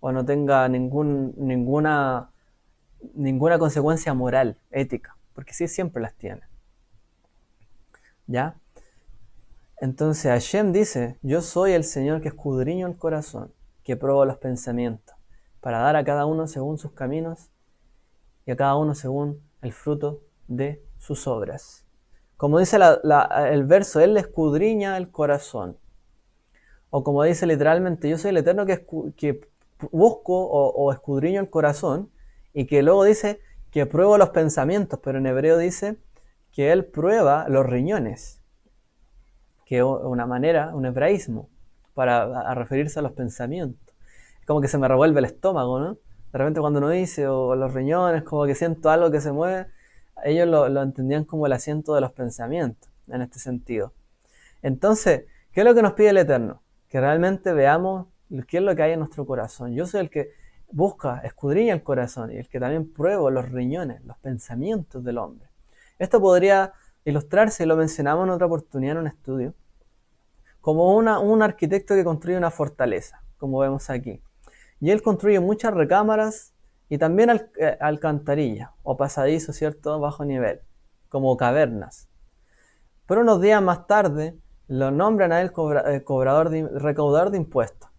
o no tenga ninguna consecuencia moral, ética, porque sí siempre las tiene. ¿Ya? Entonces Hashem dice, yo soy el Señor que escudriño el corazón, que pruebo los pensamientos, para dar a cada uno según sus caminos y a cada uno según el fruto de sus obras. Como dice el verso, Él escudriña el corazón. O como dice literalmente, yo soy el Eterno que busco o escudriño el corazón, y que luego dice que pruebo los pensamientos, pero en hebreo dice que Él prueba los riñones, que es una manera, un hebraísmo, para referirse a los pensamientos. Es como que se me revuelve el estómago, ¿no? De repente cuando uno dice, o los riñones, como que siento algo que se mueve, ellos lo entendían como el asiento de los pensamientos, en este sentido. Entonces, ¿qué es lo que nos pide el Eterno? Que realmente veamos qué es lo que hay en nuestro corazón. Yo soy el que busca, escudriña el corazón, y el que también pruebo los riñones, los pensamientos del hombre. Esto podría ilustrarse, y lo mencionamos en otra oportunidad en un estudio, como un arquitecto que construye una fortaleza, como vemos aquí. Y él construye muchas recámaras y también alcantarillas o pasadizos, ¿cierto?, bajo nivel, como cavernas. Pero unos días más tarde lo nombran a él recaudador de impuestos.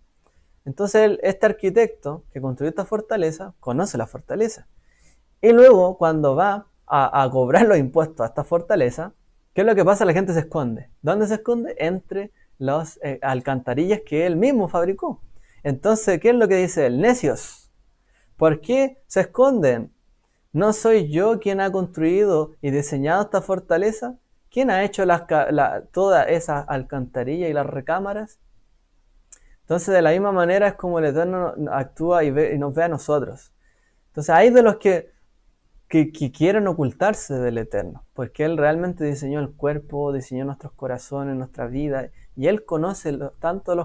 Entonces este arquitecto que construyó esta fortaleza conoce la fortaleza. Y luego cuando va a cobrar los impuestos a esta fortaleza, ¿qué es lo que pasa? La gente se esconde. ¿Dónde se esconde? Entre las alcantarillas que él mismo fabricó. Entonces, ¿qué es lo que dice él? Necios. ¿Por qué se esconden? ¿No soy yo quien ha construido y diseñado esta fortaleza? ¿Quién ha hecho todas esas alcantarillas y las recámaras? Entonces, de la misma manera es como el Eterno actúa y nos ve a nosotros. Entonces, hay de los que quieren ocultarse del Eterno, porque Él realmente diseñó el cuerpo, diseñó nuestros corazones, nuestra vida, y Él conoce tanto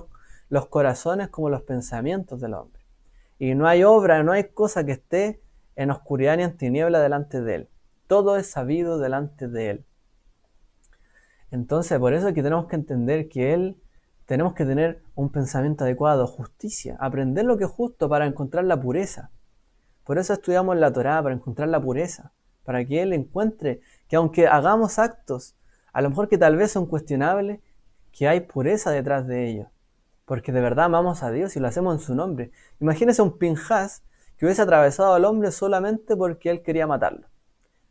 los corazones como los pensamientos del hombre. Y no hay obra, no hay cosa que esté en oscuridad ni en tiniebla delante de Él. Todo es sabido delante de Él. Entonces, por eso aquí tenemos que entender que tenemos que tener un pensamiento adecuado, justicia, aprender lo que es justo para encontrar la pureza. Por eso estudiamos la Torá, para encontrar la pureza, para que Él encuentre que aunque hagamos actos, a lo mejor que tal vez son cuestionables, que hay pureza detrás de ellos. Porque de verdad amamos a Dios y lo hacemos en su nombre. Imagínese un Pinhas que hubiese atravesado al hombre solamente porque él quería matarlo.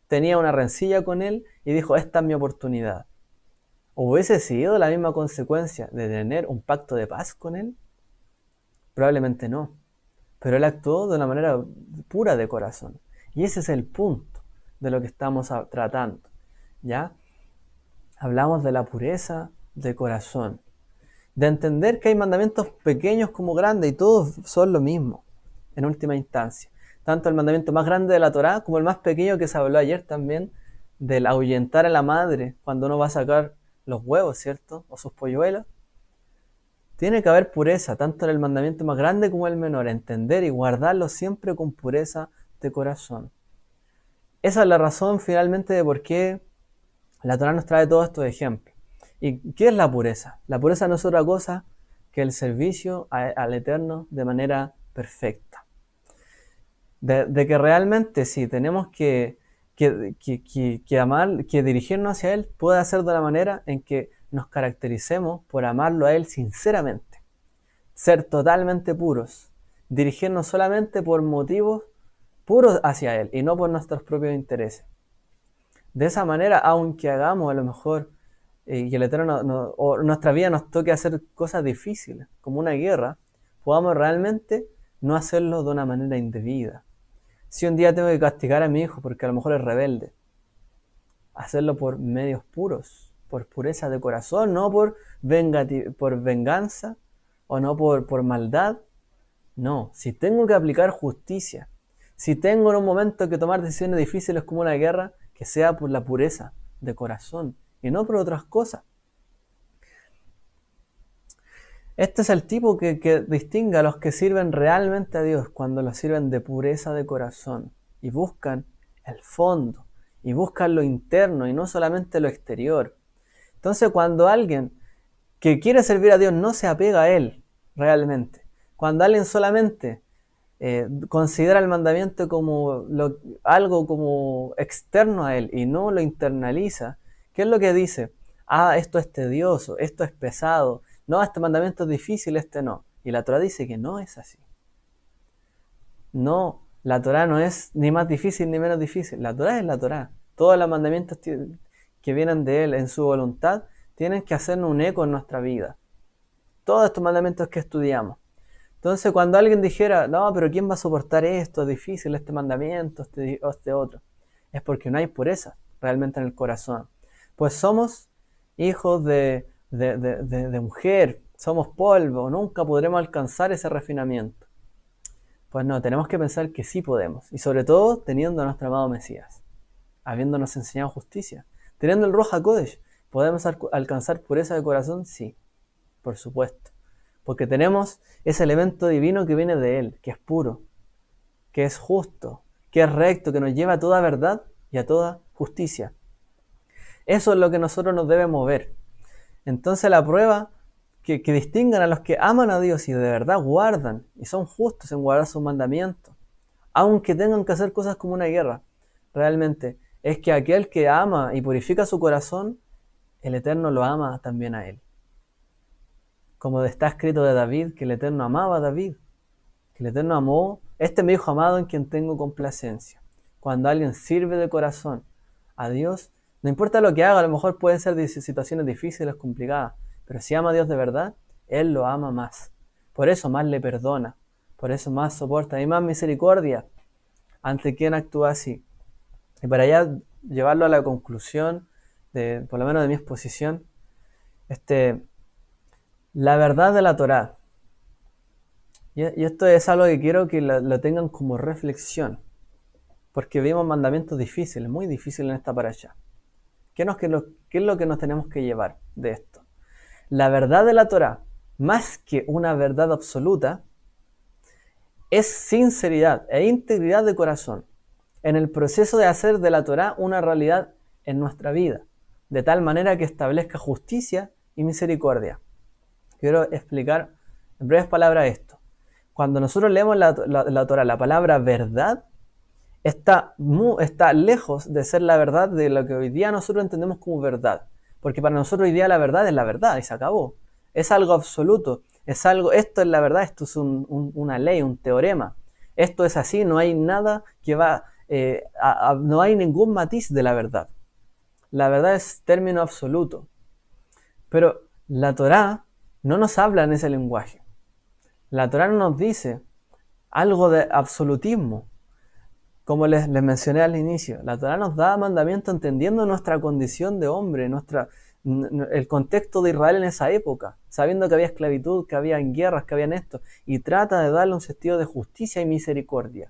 Tenía una rencilla con él y dijo, esta es mi oportunidad. ¿Hubiese sido la misma consecuencia de tener un pacto de paz con él? Probablemente no. Pero él actuó de una manera pura de corazón. Y ese es el punto de lo que estamos tratando. ¿Ya? Hablamos de la pureza de corazón. De entender que hay mandamientos pequeños como grandes y todos son lo mismo, en última instancia. Tanto el mandamiento más grande de la Torá como el más pequeño que se habló ayer también, del ahuyentar a la madre cuando uno va a sacar los huevos, ¿cierto? O sus polluelos. Tiene que haber pureza, tanto en el mandamiento más grande como el menor, entender y guardarlo siempre con pureza de corazón. Esa es la razón finalmente de por qué la Torá nos trae todos estos ejemplos. ¿Y qué es la pureza? La pureza no es otra cosa que el servicio al Eterno de manera perfecta. De que realmente sí, tenemos que amar, que dirigirnos hacia Él, puede ser de la manera en que nos caractericemos por amarlo a Él sinceramente. Ser totalmente puros, dirigirnos solamente por motivos puros hacia Él y no por nuestros propios intereses. De esa manera, aunque hagamos a lo mejor y el Eterno o nuestra vida nos toque hacer cosas difíciles, como una guerra, podamos realmente no hacerlo de una manera indebida. Si un día tengo que castigar a mi hijo porque a lo mejor es rebelde, hacerlo por medios puros, por pureza de corazón, no por venganza o no por maldad. No, si tengo que aplicar justicia, si tengo en un momento que tomar decisiones difíciles como una guerra, que sea por la pureza de corazón y no por otras cosas. Este es el tipo que distingue a los que sirven realmente a Dios cuando los sirven de pureza de corazón y buscan el fondo y buscan lo interno y no solamente lo exterior. Entonces, cuando alguien que quiere servir a Dios no se apega a Él realmente, cuando alguien solamente considera el mandamiento como algo como externo a Él y no lo internaliza, ¿qué es lo que dice? Ah, esto es tedioso, esto es pesado, no, este mandamiento es difícil, este no. Y la Torah dice que no es así. No, la Torah no es ni más difícil ni menos difícil. La Torah es la Torah. Todos los mandamientos que vienen de Él en su voluntad tienen que hacernos un eco en nuestra vida. Todos estos mandamientos que estudiamos. Entonces, cuando alguien dijera, no, pero ¿quién va a soportar esto? Es difícil este mandamiento, este otro. Es porque no hay pureza realmente en el corazón. Pues somos hijos de mujer, somos polvo, nunca podremos alcanzar ese refinamiento. Pues no, tenemos que pensar que sí podemos. Y sobre todo, teniendo a nuestro amado Mesías, habiéndonos enseñado justicia. Teniendo el Ruach HaKodesh, ¿podemos alcanzar pureza de corazón? Sí, por supuesto. Porque tenemos ese elemento divino que viene de Él, que es puro, que es justo, que es recto, que nos lleva a toda verdad y a toda justicia. Eso es lo que nosotros nos debe mover. Entonces la prueba que distingan a los que aman a Dios y de verdad guardan y son justos en guardar sus mandamientos, aunque tengan que hacer cosas como una guerra, realmente es que aquel que ama y purifica su corazón, el Eterno lo ama también a él. Como está escrito de David, que el Eterno amaba a David, que el Eterno amó, este es mi hijo amado en quien tengo complacencia. Cuando alguien sirve de corazón a Dios, no importa lo que haga, a lo mejor pueden ser situaciones difíciles, complicadas, pero si ama a Dios de verdad, Él lo ama más. Por eso más le perdona, por eso más soporta y más misericordia ante quien actúa así. Y para ya llevarlo a la conclusión, por lo menos de mi exposición, la verdad de la Torá. Y esto es algo que quiero que lo tengan como reflexión, porque vimos mandamientos difíciles, muy difíciles en esta parasha. ¿Qué es lo que nos tenemos que llevar de esto? La verdad de la Torá, más que una verdad absoluta, es sinceridad e integridad de corazón en el proceso de hacer de la Torá una realidad en nuestra vida, de tal manera que establezca justicia y misericordia. Quiero explicar en breves palabras esto. Cuando nosotros leemos la Torá, la palabra verdad está lejos de ser la verdad de lo que hoy día nosotros entendemos como verdad. Porque para nosotros hoy día la verdad es la verdad y se acabó. Es algo absoluto. Esto es la verdad, esto es una ley, un teorema. Esto es así, no hay nada que va, no hay ningún matiz de la verdad. La verdad es término absoluto. Pero la Torá no nos habla en ese lenguaje. La Torá no nos dice algo de absolutismo. Como les mencioné al inicio, la Torá nos da mandamientos entendiendo nuestra condición de hombre, el contexto de Israel en esa época, sabiendo que había esclavitud, que había guerras, que había esto, y trata de darle un sentido de justicia y misericordia.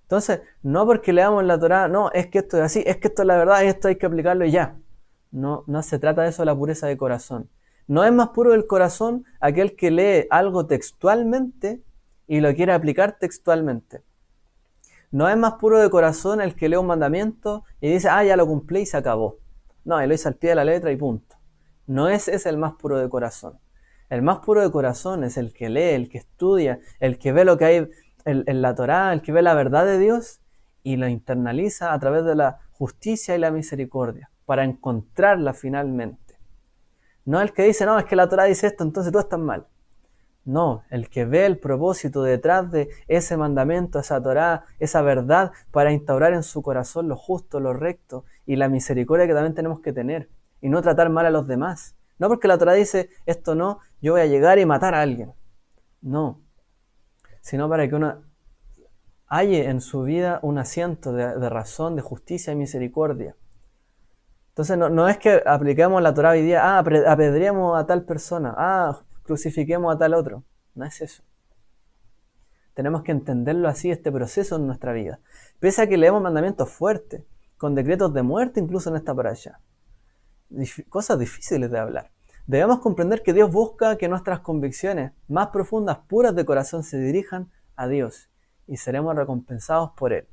Entonces, no porque leamos la Torá, no, es que esto es así, es que esto es la verdad y esto hay que aplicarlo y ya. No se trata de eso, de la pureza de corazón. No es más puro del corazón aquel que lee algo textualmente y lo quiere aplicar textualmente. No es más puro de corazón el que lee un mandamiento y dice, ya lo cumplí y se acabó. No, él lo hizo al pie de la letra y punto. No es el más puro de corazón. El más puro de corazón es el que lee, el que estudia, el que ve lo que hay en la Torá, el que ve la verdad de Dios y lo internaliza a través de la justicia y la misericordia para encontrarla finalmente. No el que dice, no, es que la Torá dice esto, entonces tú estás mal. No, el que ve el propósito detrás de ese mandamiento, esa Torá, esa verdad, para instaurar en su corazón lo justo, lo recto y la misericordia que también tenemos que tener, y no tratar mal a los demás. No porque la Torá dice, esto no, yo voy a llegar y matar a alguien. No, sino para que uno halle en su vida un asiento de razón, de justicia y misericordia. Entonces no es que apliquemos la Torá hoy día, apedreemos a tal persona, crucifiquemos a tal otro. No es eso. Tenemos que entenderlo así, este proceso en nuestra vida. Pese a que leemos mandamientos fuertes, con decretos de muerte incluso en esta parasha. Cosas difíciles de hablar. Debemos comprender que Dios busca que nuestras convicciones más profundas, puras de corazón, se dirijan a Dios y seremos recompensados por Él.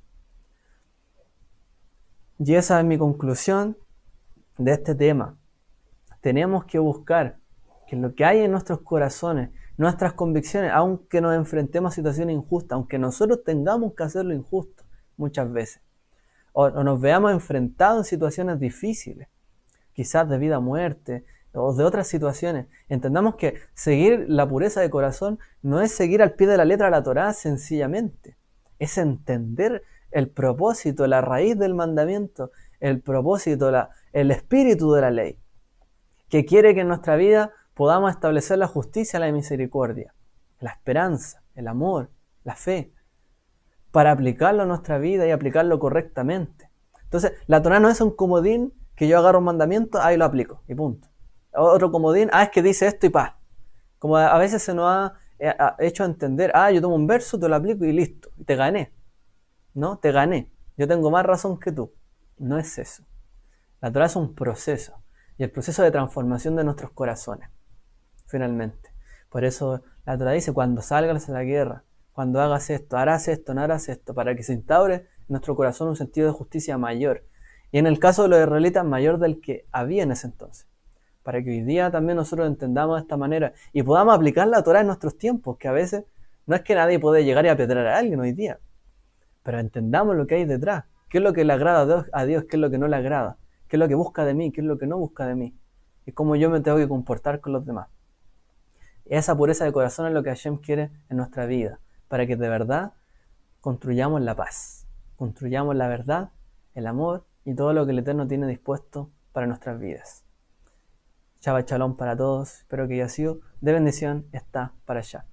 Y esa es mi conclusión de este tema. Tenemos que buscar que lo que hay en nuestros corazones, nuestras convicciones, aunque nos enfrentemos a situaciones injustas, aunque nosotros tengamos que hacer lo injusto muchas veces, o nos veamos enfrentados en situaciones difíciles, quizás de vida o muerte, o de otras situaciones, entendamos que seguir la pureza de corazón no es seguir al pie de la letra la Torá sencillamente, es entender el propósito, la raíz del mandamiento, el propósito, el espíritu de la ley, que quiere que en nuestra vida podamos establecer la justicia, la misericordia, la esperanza, el amor, la fe, para aplicarlo a nuestra vida y aplicarlo correctamente. Entonces, la Torá no es un comodín que yo agarro un mandamiento, ahí lo aplico, y punto. Otro comodín, es que dice esto y pa. Como a veces se nos ha hecho entender, yo tomo un verso, te lo aplico y listo, y te gané. No, te gané. Yo tengo más razón que tú. No es eso. La Torá es un proceso, y el proceso de transformación de nuestros corazones, finalmente. Por eso la Torá dice, cuando salgas a la guerra, cuando hagas esto, harás esto, no harás esto, para que se instaure en nuestro corazón un sentido de justicia mayor. Y en el caso de los israelitas, mayor del que había en ese entonces. Para que hoy día también nosotros entendamos de esta manera y podamos aplicar la Torá en nuestros tiempos, que a veces no es que nadie puede llegar y apedrear a alguien hoy día, pero entendamos lo que hay detrás, qué es lo que le agrada a Dios, qué es lo que no le agrada, qué es lo que busca de mí, qué es lo que no busca de mí, y cómo yo me tengo que comportar con los demás. Esa pureza de corazón es lo que Hashem quiere en nuestra vida, para que de verdad construyamos la paz, construyamos la verdad, el amor y todo lo que el Eterno tiene dispuesto para nuestras vidas. Shabbat Shalom para todos, espero que haya sido de bendición, está para allá.